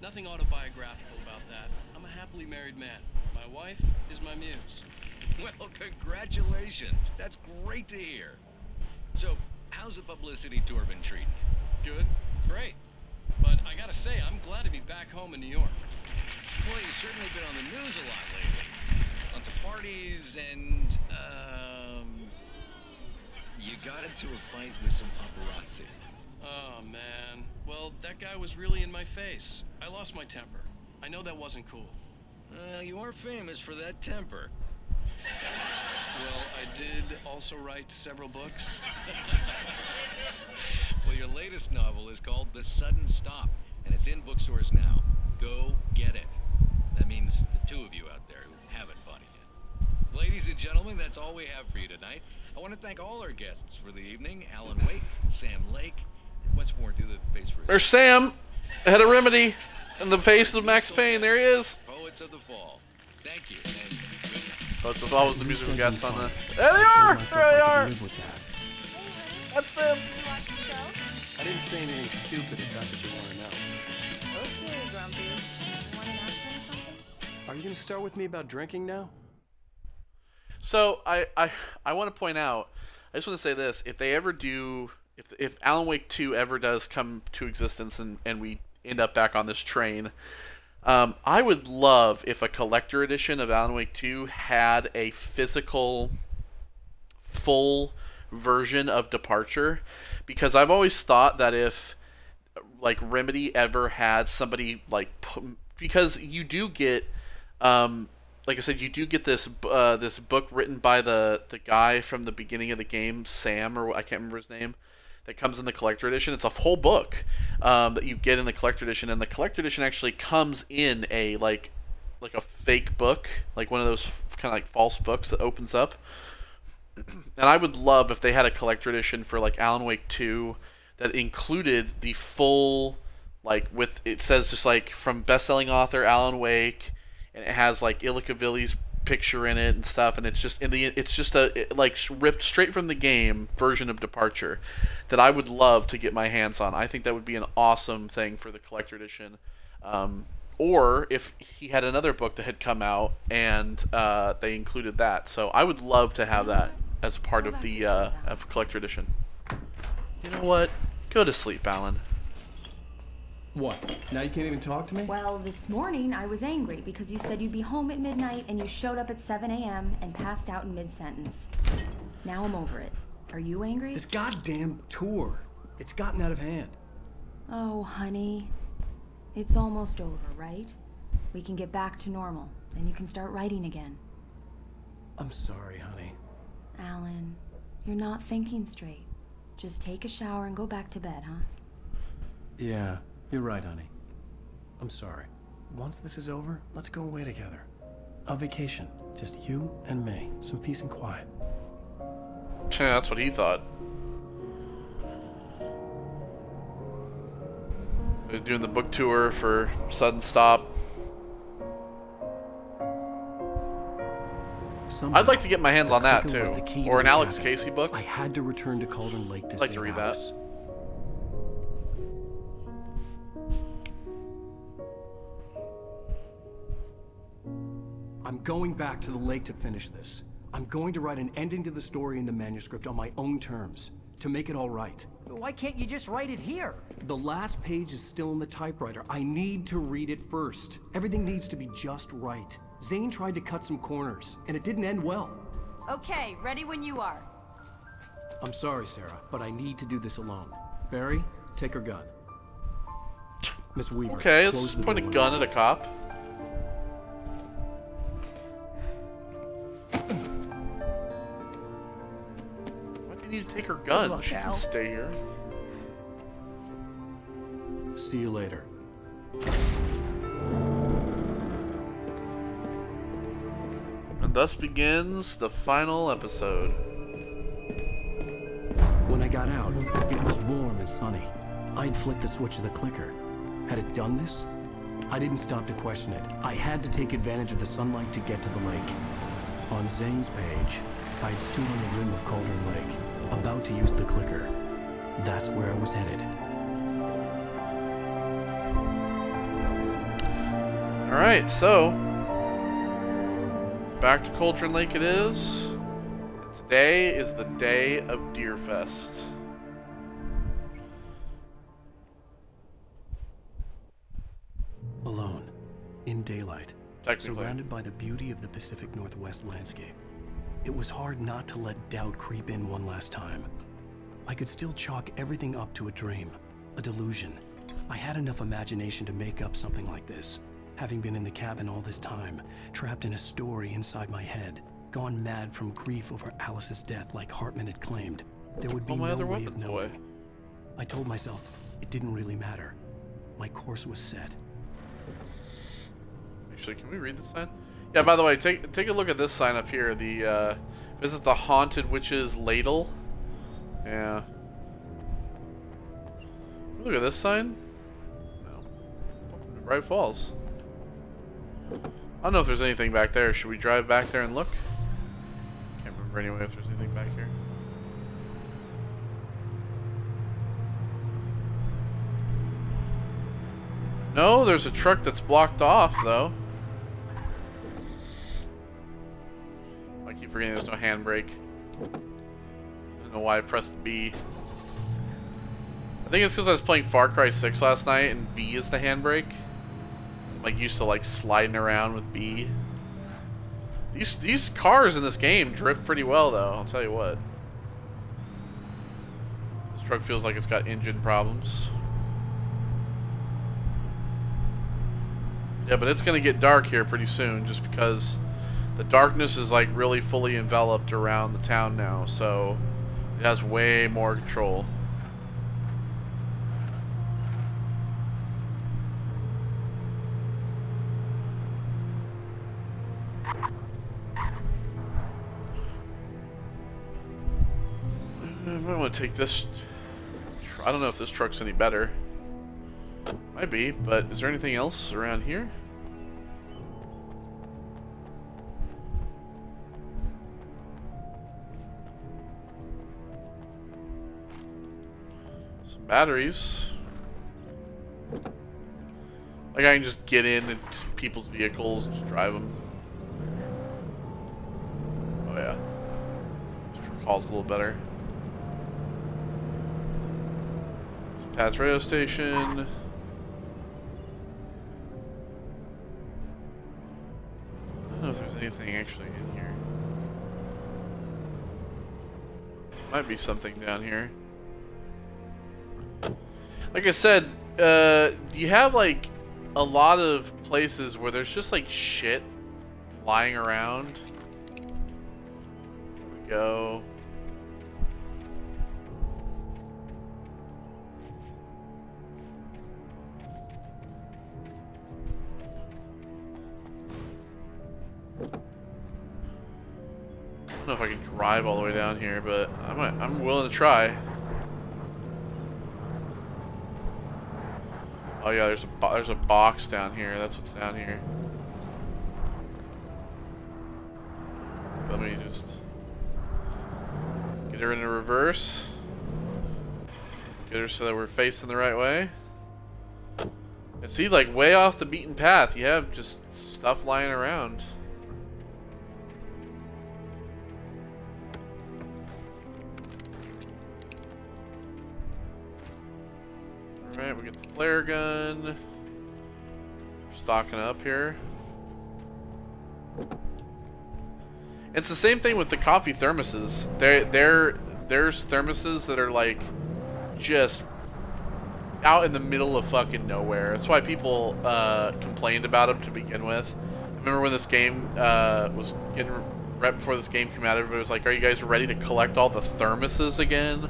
nothing autobiographical about that. I'm a happily married man. My wife is my muse. Well, congratulations. That's great to hear. So, how's the publicity tour been treating you? Good. Great. But I gotta say, I'm glad to be back home in New York. Well, you've certainly been on the news a lot lately. Lots of parties and, you got into a fight with some paparazzi. Oh, man. Well, that guy was really in my face. I lost my temper. I know that wasn't cool. You are famous for that temper. Well, I did also write several books. Well, your latest novel is called The Sudden Stop, and it's in bookstores now. Go get it. That means the two of you out there who haven't bought it Ladies and gentlemen, that's all we have for you tonight. I want to thank all our guests for the evening. Alan Wake, Sam Lake. Once more, do the face for There's Sam, head of Remedy, in the face of Max Payne. There he is. Poets of the Fall. Thank you, and good night. Poets of the Fall was the musical guest on the... There they are! There they are! That's them. Did you watch the show? I didn't say anything stupid if that's what you want to know. Okay, Grumpy. You want an aspirin or something? Are you going to start with me about drinking now? So I want to point out, I just want to say this: if they ever do, if Alan Wake 2 ever does come to existence and we end up back on this train, I would love if a collector edition of Alan Wake 2 had a physical, full version of Departure, because I've always thought that if like Remedy ever had somebody like, because you do get like I said, you do get this this book written by the guy from the beginning of the game, Sam, or I can't remember his name, that comes in the collector edition. It's a whole book that you get in the collector edition, and the collector edition actually comes in a like a fake book, like one of those kind of like false books that opens up. And I would love if they had a collector edition for like Alan Wake 2 that included the full, like, with, it says just like from best-selling author Alan Wake, and it has like Illicavilli's picture in it and stuff, and it's just it's just a like ripped straight from the game version of Departure that I would love to get my hands on. I think that would be an awesome thing for the collector edition. Or if he had another book that had come out and they included that, so I would love to have that as part of the of collector edition. You know what? Go to sleep, Alan. What? Now you can't even talk to me? Well, this morning I was angry because you said you'd be home at midnight and you showed up at 7 a.m. and passed out in mid-sentence. Now I'm over it. Are you angry? This goddamn tour. It's gotten out of hand. Oh, honey. It's almost over, right? We can get back to normal. Then you can start writing again. I'm sorry, honey. Alan, you're not thinking straight. Just take a shower and go back to bed, huh? Yeah, you're right, honey. I'm sorry. Once this is over, let's go away together. A vacation. Just you and me. Some peace and quiet. That's what he thought. He's doing the book tour for Sudden Stop. Somehow, I'd like to get my hands on that clicker was too, the key to or an the Alex cabin. Casey book. I had to return to Cauldron Lake to I'd like save to read Alice. that. I'm going back to the lake to finish this. I'm going to write an ending to the story in the manuscript on my own terms, to make it all right. Why can't you just write it here? The last page is still in the typewriter. I need to read it first. Everything needs to be just right. Zane tried to cut some corners, and it didn't end well. Okay, ready when you are. I'm sorry, Sarah, but I need to do this alone. Barry, take her gun. Miss Weaver, Okay, let's close just the point a door. gun at a cop. Why do you need to take her gun? luck, She can Al. stay here. See you later. And thus begins the final episode. When I got out, it was warm and sunny. I'd flicked the switch of the clicker. Had it done this? I didn't stop to question it. I had to take advantage of the sunlight to get to the lake. On Zane's page, I'd stood on the rim of Cauldron Lake, about to use the clicker. That's where I was headed. Alright, so back to Cauldron Lake it is. Today is the day of Deerfest. Alone, in daylight, Technically. surrounded by the beauty of the Pacific Northwest landscape. It was hard not to let doubt creep in one last time. I could still chalk everything up to a dream, a delusion. I had enough imagination to make up something like this. Having been in the cabin all this time, trapped in a story inside my head, gone mad from grief over Alice's death like Hartman had claimed, there would be All my no other way of weapons away. knowing. I told myself it didn't really matter. My course was set. Actually, can we read this sign? Yeah, by the way, take a look at this sign up here. The visit the Haunted Witch's Ladle. Yeah. Look at this sign. No. Bright Falls. I don't know if there's anything back there. Should we drive back there and look? Can't remember anyway if there's anything back here. No, there's a truck that's blocked off though. I keep forgetting there's no handbrake. I don't know why I pressed B. I think it's because I was playing Far Cry 6 last night and B is the handbrake. I'm like used to like sliding around with B. These cars in this game drift pretty well though, I'll tell you what. This truck feels like it's got engine problems. Yeah, but it's gonna get dark here pretty soon just because the darkness is like really fully enveloped around the town now, so it has way more control. I want to take this. I don't know if this truck's any better. Might be, but is there anything else around here? Some batteries. Like I can just get in people's vehicles and just drive them. Oh yeah. This truck hauls a little better. Pat's radio station. I don't know if there's anything actually in here. Might be something down here. Like I said, you have like a lot of places where there's just like shit lying around. There we go. I don't know if I can drive all the way down here, but I'm willing to try. Oh yeah, there's a box down here. That's what's down here. Let me just get her in a reverse. Get her so that we're facing the right way. And see, like way off the beaten path, you have just stuff lying around. Alright, we get the flare gun. Stocking up here. It's the same thing with the coffee thermoses. There's thermoses that are like just out in the middle of fucking nowhere. That's why people complained about them to begin with. I remember when this game was getting right before this game came out, everybody was like, "Are you guys ready to collect all the thermoses again?"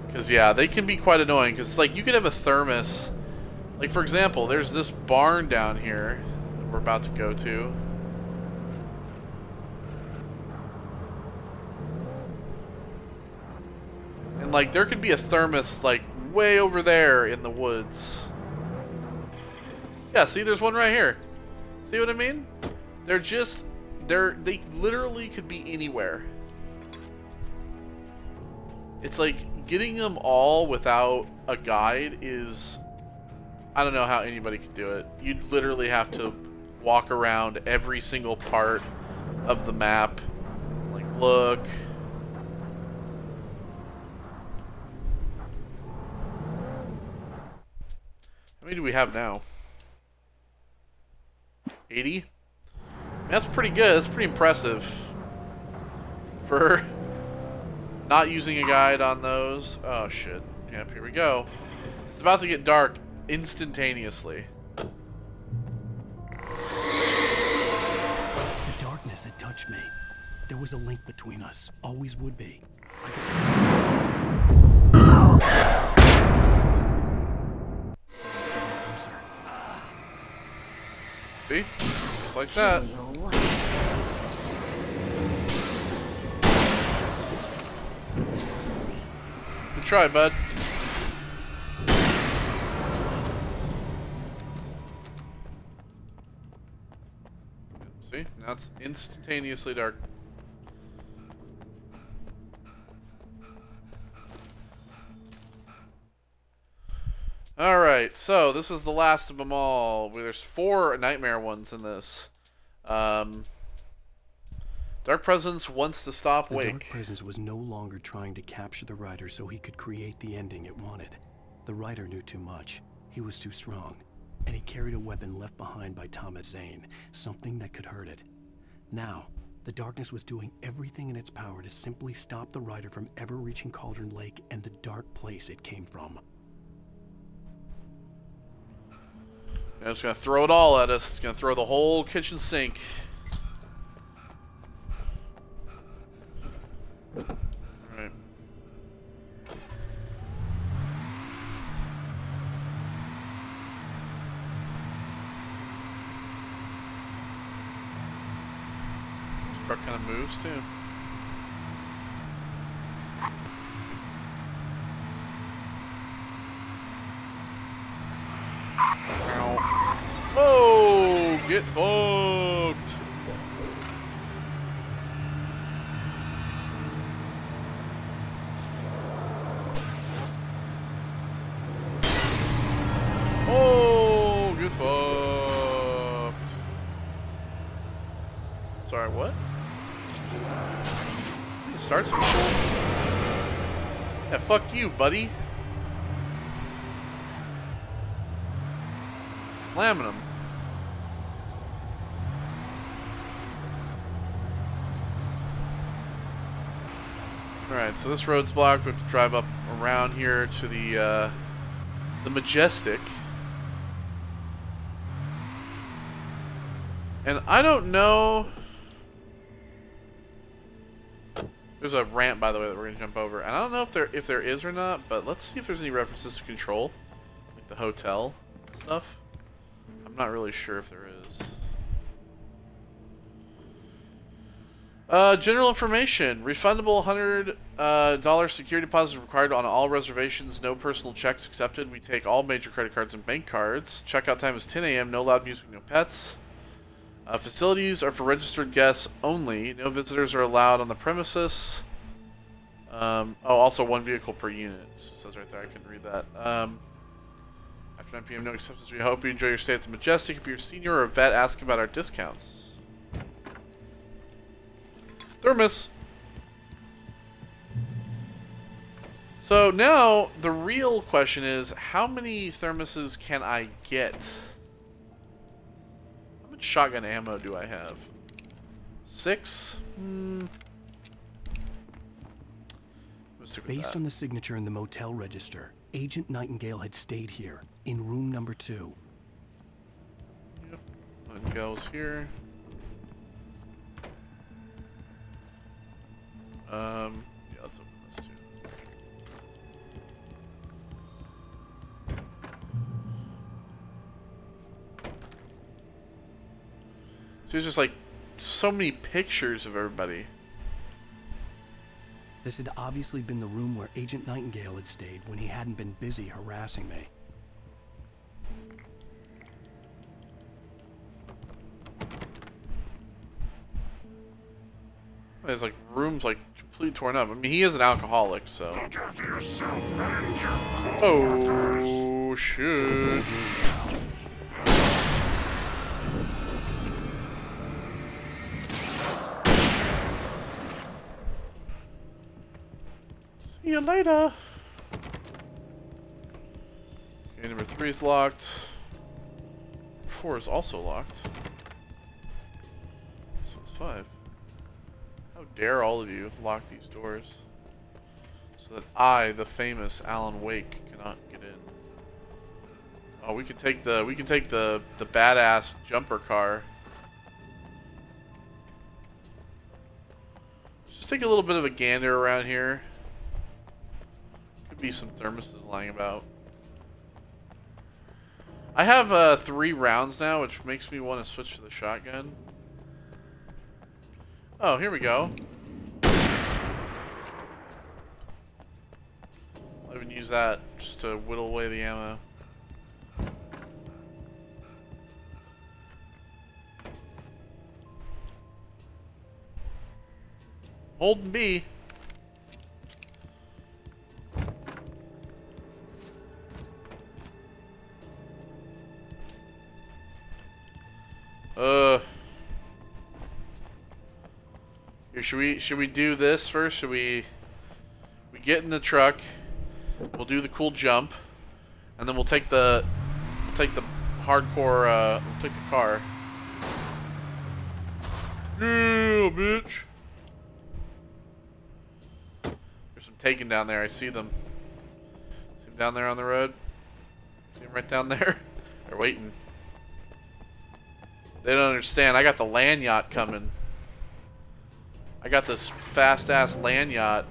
Because, yeah, they can be quite annoying. Because it's like, you could have a thermos. Like, for example, there's this barn down here that we're about to go to. And, like, there could be a thermos, like, way over there in the woods. Yeah, see, there's one right here. See what I mean? They're just... They literally could be anywhere. It's like... Getting them all without a guide is... I don't know how anybody could do it. You'd literally have to walk around every single part of the map. Like, look. How many do we have now? 80? That's pretty good. That's pretty impressive. For... not using a guide on those. Oh, shit. Yep, here we go. It's about to get dark instantaneously. The darkness had touched me. There was a link between us. Always would be. Closer. See? Just like that. Good try, bud. See? Now it's instantaneously dark. Alright, so this is the last of them all. There's 4 nightmare ones in this. Dark Presence wants to stop Wake. The Dark Presence was no longer trying to capture the Rider so he could create the ending it wanted. The Rider knew too much. He was too strong. And he carried a weapon left behind by Thomas Zane, something that could hurt it. Now, the Darkness was doing everything in its power to simply stop the Rider from ever reaching Cauldron Lake and the dark place it came from. I'm just gonna throw it all at us. It's gonna throw the whole kitchen sink. Alright. This truck kind of moves too. Oh, get fucked. Oh, get fucked. Sorry, what? It starts with yeah, fuck you, buddy. Slamming him. Alright, so this road's blocked. We have to drive up around here to the Majestic. And I don't know... There's a ramp, by the way, that we're going to jump over. And I don't know if there is or not, but let's see if there's any references to Control. Like the hotel stuff. I'm not really sure if there is. General information. Refundable $100 security deposit required on all reservations. No personal checks accepted. We take all major credit cards and bank cards. Checkout time is 10 a.m. No loud music, no pets. Facilities are for registered guests only. No visitors are allowed on the premises. Oh, also 1 vehicle per unit. It says right there. I couldn't read that. After 9 p.m. no exceptions. We hope you enjoy your stay at the Majestic. If you're a senior or a vet, ask about our discounts. Thermos. So now the real question is, how many thermoses can I get? How much shotgun ammo do I have? 6? Based on the signature in the motel register, Agent Nightingale had stayed here, in room number 2. Yep. Nightingale's here. Yeah, let's open this too. So there's just like so many pictures of everybody. This had obviously been the room where Agent Nightingale had stayed when he hadn't been busy harassing me. There's like rooms like completely torn up. I mean, he is an alcoholic, so. Oh shit! See you later. Okay, number 3 is locked. 4 is also locked. So it's 5. How dare all of you lock these doors so that I, the famous Alan Wake, cannot get in. Oh, we can take the badass jumper car. Just take a little bit of a gander around here. Could be some thermoses lying about. I have 3 rounds now, which makes me want to switch to the shotgun. Oh, here we go. I'll even use that just to whittle away the ammo. Holding B. Here, should we do this first? Should we get in the truck? We'll do the cool jump, and then we'll take the hardcore. We'll take the car. Yeah, bitch. There's some taken down there. I see them. See them down there on the road. See them right down there. They're waiting. They don't understand. I got the land yacht coming. I got this fast-ass land yacht.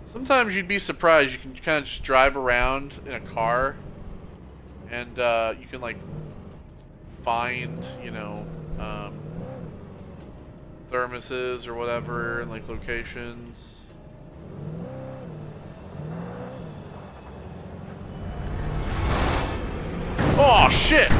Sometimes you'd be surprised. You can kind of just drive around in a car, and you can like find, you know, thermoses or whatever, and like locations. Oh shit!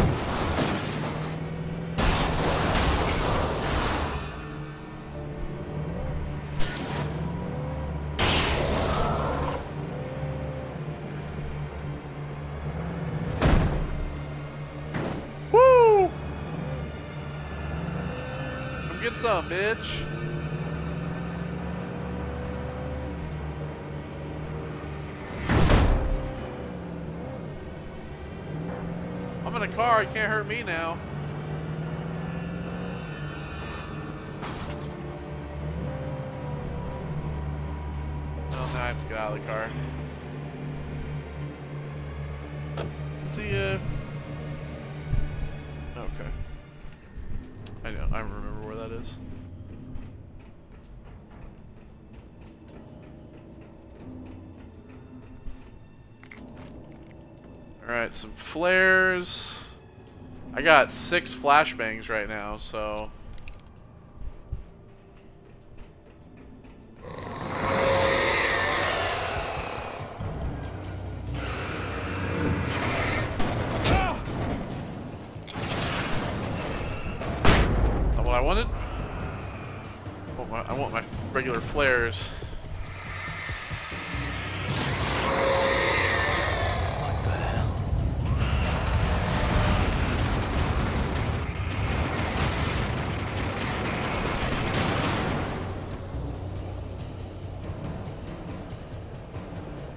Get some, bitch. I'm in a car, you can't hurt me now. Oh, now I have to get out of the car. See ya. Okay. I know, I remember where that is. Alright, some flares. I got 6 flashbangs right now, so... I wanted? I want my regular flares. What the hell?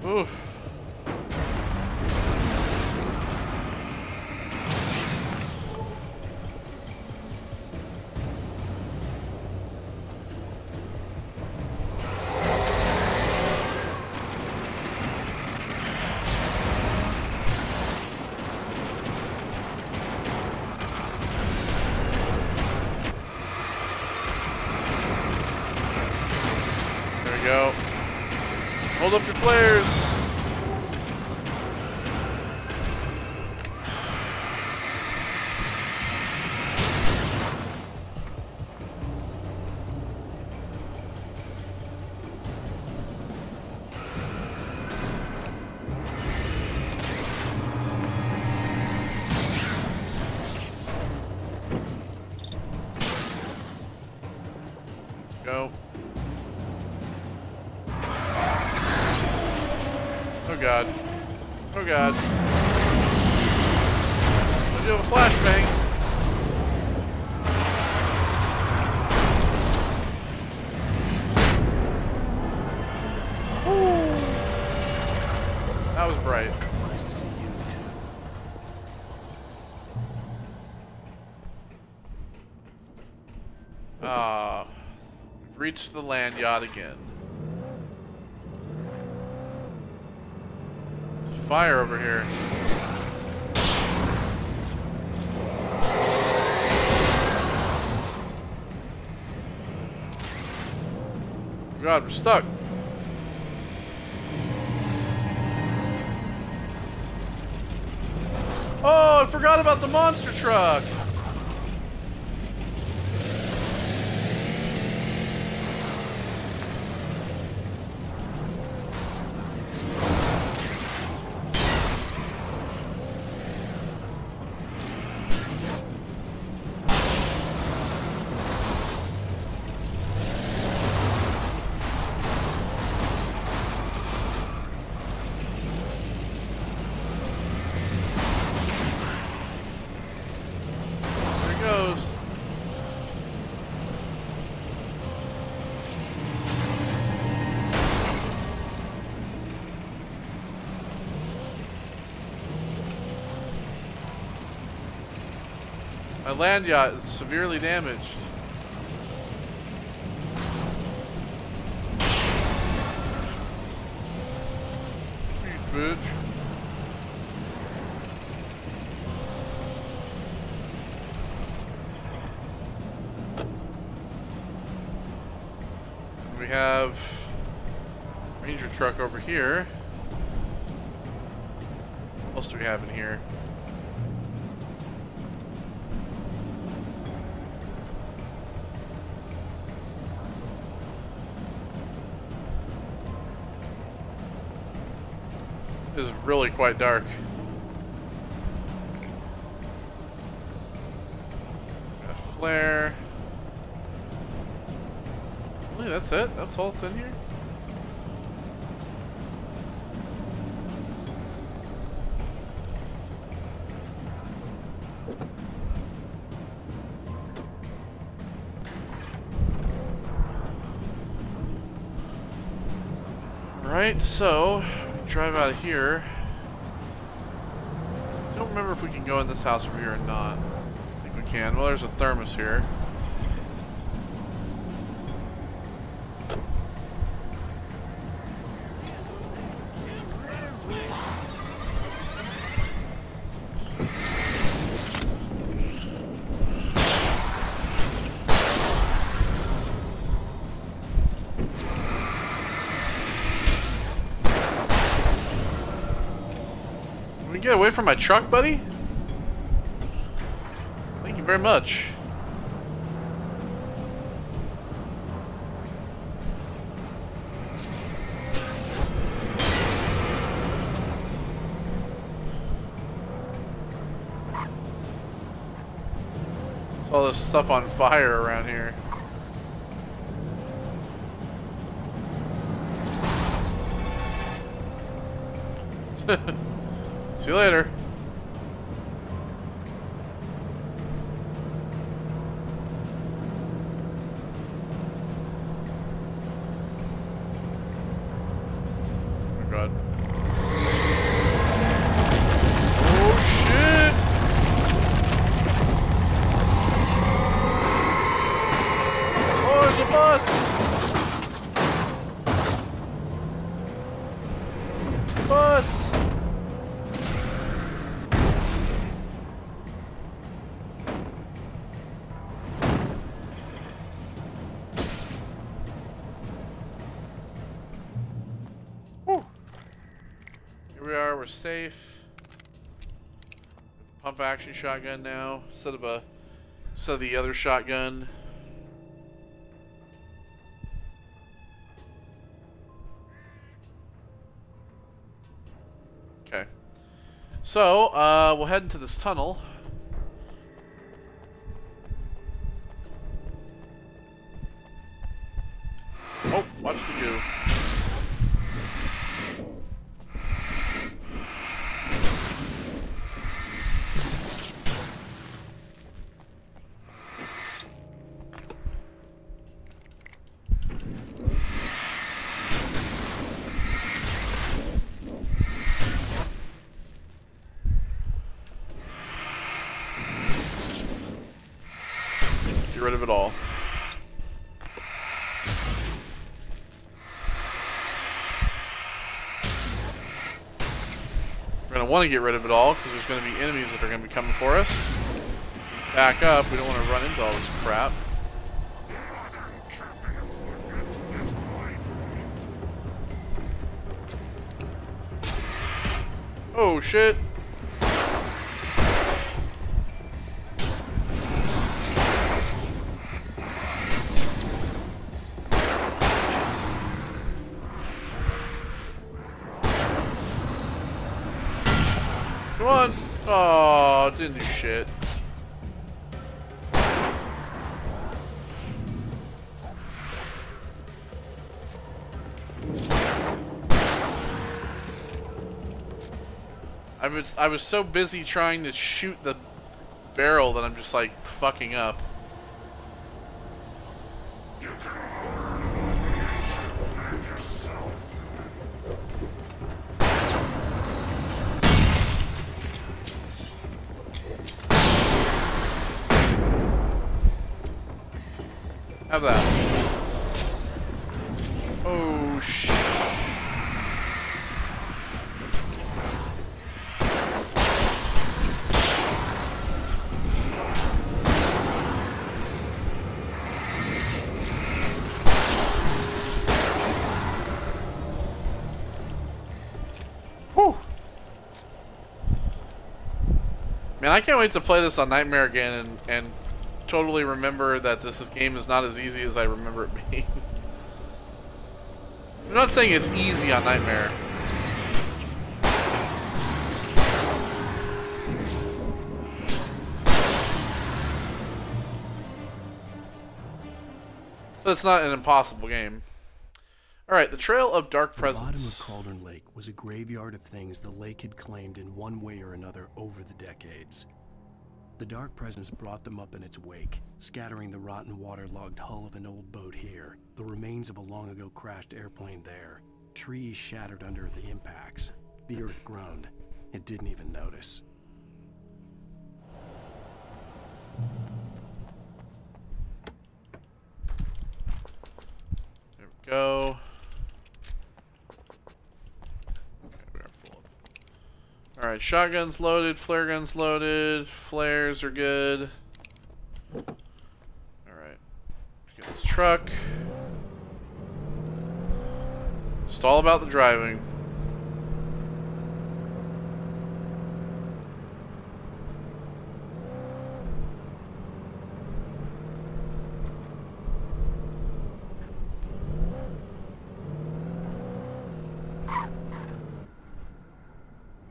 Oof. Go. Hold up your flares. Go. Oh god. Oh god. I do have a flashbang. Ooh. That was bright. Nice to see you too. We've reached the land yacht again. fire over here. God, we're stuck. Oh, I forgot about the monster truck. My land yacht is severely damaged. Peace, bitch. We have Ranger truck over here. What else do we have in here? It is really quite dark. Got a flare. Really, that's it? That's all that's in here? Alright, so drive out of here. Don't remember if we can go in this house over here or not. I think we can. Well, there's a thermos here. Get away from my truck, buddy. Thank you very much. There's all this stuff on fire around here. See you later. Oh God. Oh shit! Oh, there's a bus! Bus! We're safe. Pump action shotgun now instead of the other shotgun. Okay. So, we'll head into this tunnel. Oh, watch the goo. Get rid of it all. going to want to get rid of it all because there's going to be enemies that are going to be coming for us. Back up. We don't want to run into all this crap. Oh shit. Come on. Oh, didn't do shit. I was so busy trying to shoot the barrel that I'm just like fucking up. Have that. Oh shit. Man, I can't wait to play this on Nightmare again and totally remember that this game is not as easy as I remember it being. I'm not saying it's easy on Nightmare. But it's not an impossible game. Alright, the Trail of Dark Presence. The bottom of Cauldron Lake was a graveyard of things the lake had claimed in one way or another over the decades. The Dark Presence brought them up in its wake, scattering the rotten waterlogged hull of an old boat here, the remains of a long-ago crashed airplane there, trees shattered under the impacts. The earth groaned. It didn't even notice. There we go. Alright, shotgun's loaded, flare gun's loaded, flares are good. Alright, let's get this truck. Just all about the driving.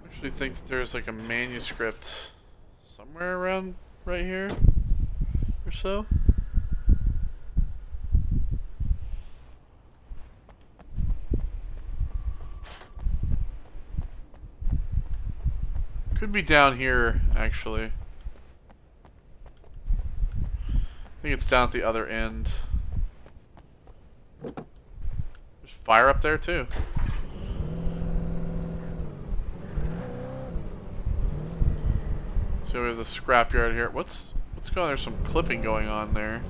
I actually think that there's like a manuscript somewhere around right here or so. Could be down here actually. I think it's down at the other end. There's fire up there too. So we have the scrapyard here. What's going on? There's some clipping going on there.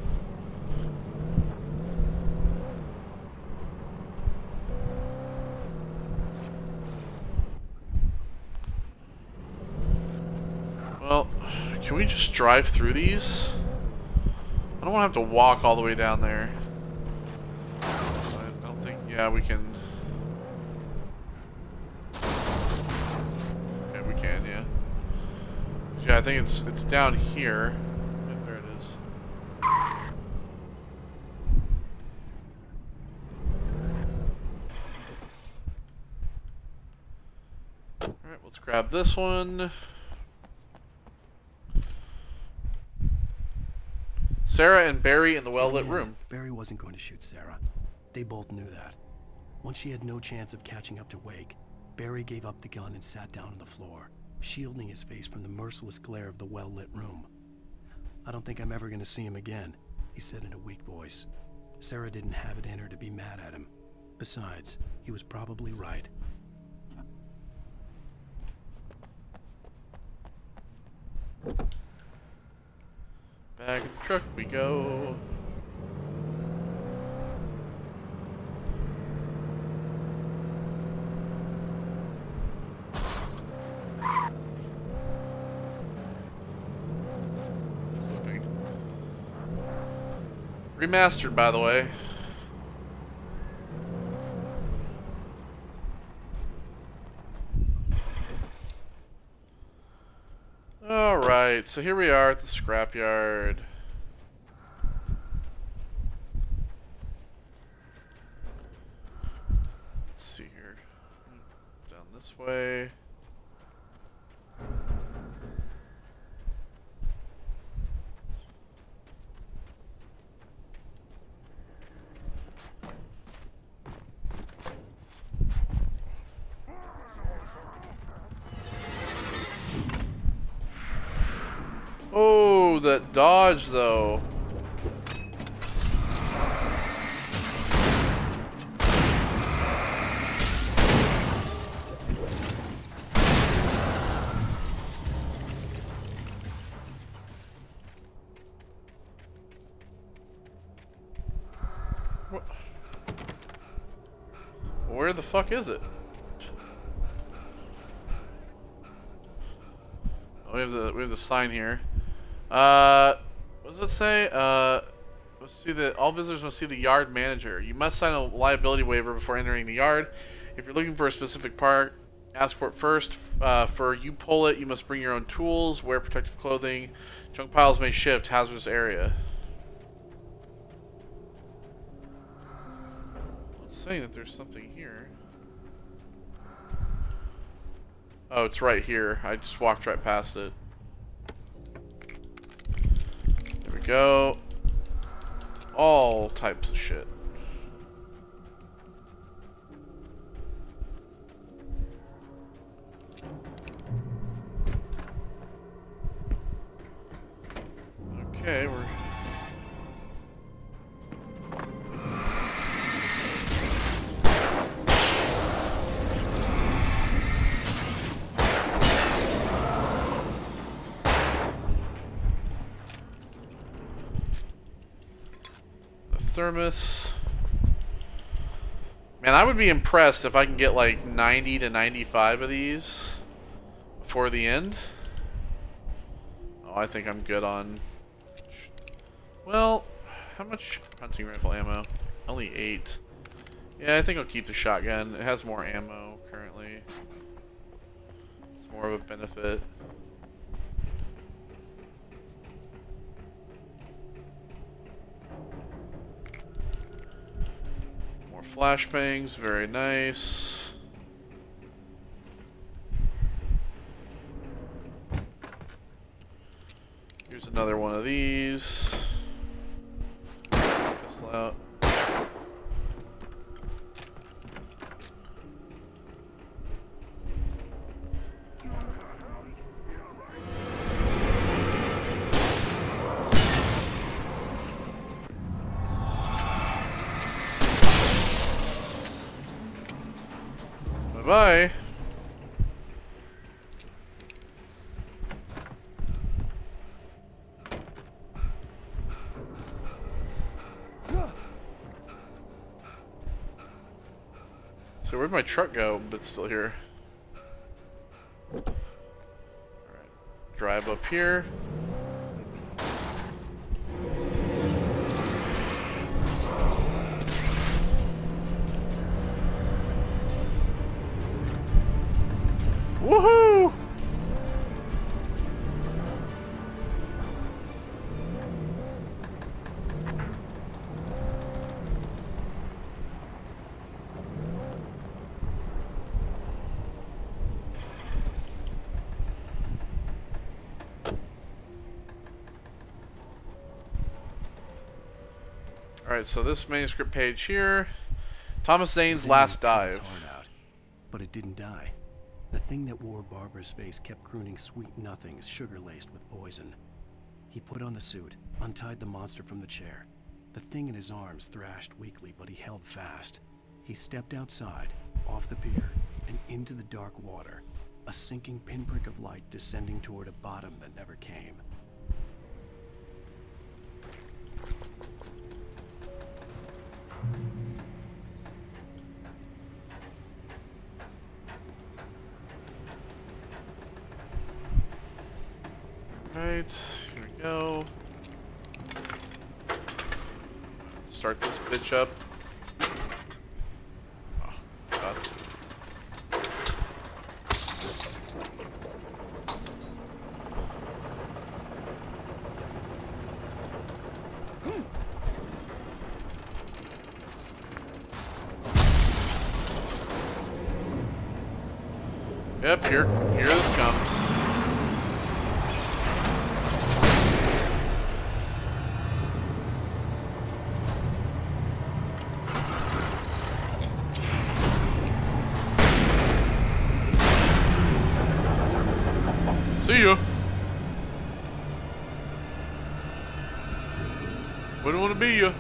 Well, can we just drive through these? I don't want to have to walk all the way down there. I don't think, yeah, we can. Okay, we can, yeah. Yeah, I think it's down here. Yeah, there it is. Alright, let's grab this one. Sarah and Barry in the well-lit room. Barry wasn't going to shoot Sarah. They both knew that. Once she had no chance of catching up to Wake, Barry gave up the gun and sat down on the floor, shielding his face from the merciless glare of the well-lit room. "I don't think I'm ever going to see him again," he said in a weak voice. Sarah didn't have it in her to be mad at him. Besides, he was probably right. Back in the truck we go. Remastered, by the way. Alright, so here we are at the scrapyard. Let's see here. Down this way. Oh, that dodge though. Where the fuck is it? Oh, we have the sign here. What does it say? Let's see that all visitors must see the yard manager. You must sign a liability waiver before entering the yard. If you're looking for a specific part, ask for it first. For you pull it, you must bring your own tools, wear protective clothing. Junk piles may shift. Hazardous area. It's saying that there's something here. Oh, it's right here. I just walked right past it. There we go. All types of shit. Okay, we're... Thermos. Man, I would be impressed if I can get like 90 to 95 of these before the end. Oh, I think I'm good on... Well, how much hunting rifle ammo? Only 8. Yeah, I think I'll keep the shotgun. It has more ammo currently. It's more of a benefit. Flashbangs, very nice. Here's another one of these. Pistol out. Bye. So where'd my truck go? But it's still here. All right. Drive up here. Woohoo! Alright, so this manuscript page here. Thomas Zane's last dive. But it didn't die. The thing that wore Barbara's face kept crooning sweet nothings sugar-laced with poison. He put on the suit, untied the monster from the chair. The thing in his arms thrashed weakly, but he held fast. He stepped outside, off the pier, and into the dark water, a sinking pinprick of light descending toward a bottom that never came. Right, here we go. start this bitch up. Oh, God. Yep, here this comes. See ya. Wouldn't want to be ya.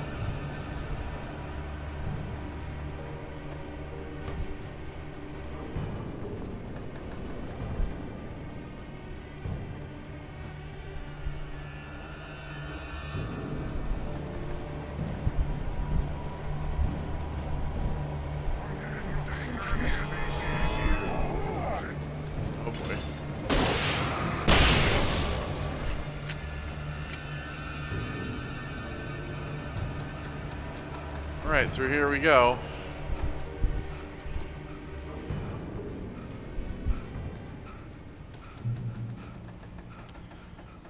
Oh boy. Alright, through here we go.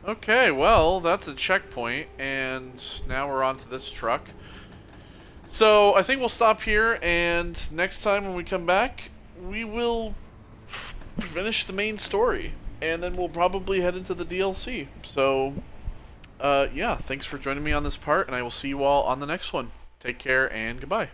Okay, well, that's a checkpoint, and now we're on to this truck. So, I think we'll stop here, and next time when we come back, we will finish the main story, and then we'll probably head into the DLC. So, yeah, thanks for joining me on this part, and I will see you all on the next one. Take care, and goodbye.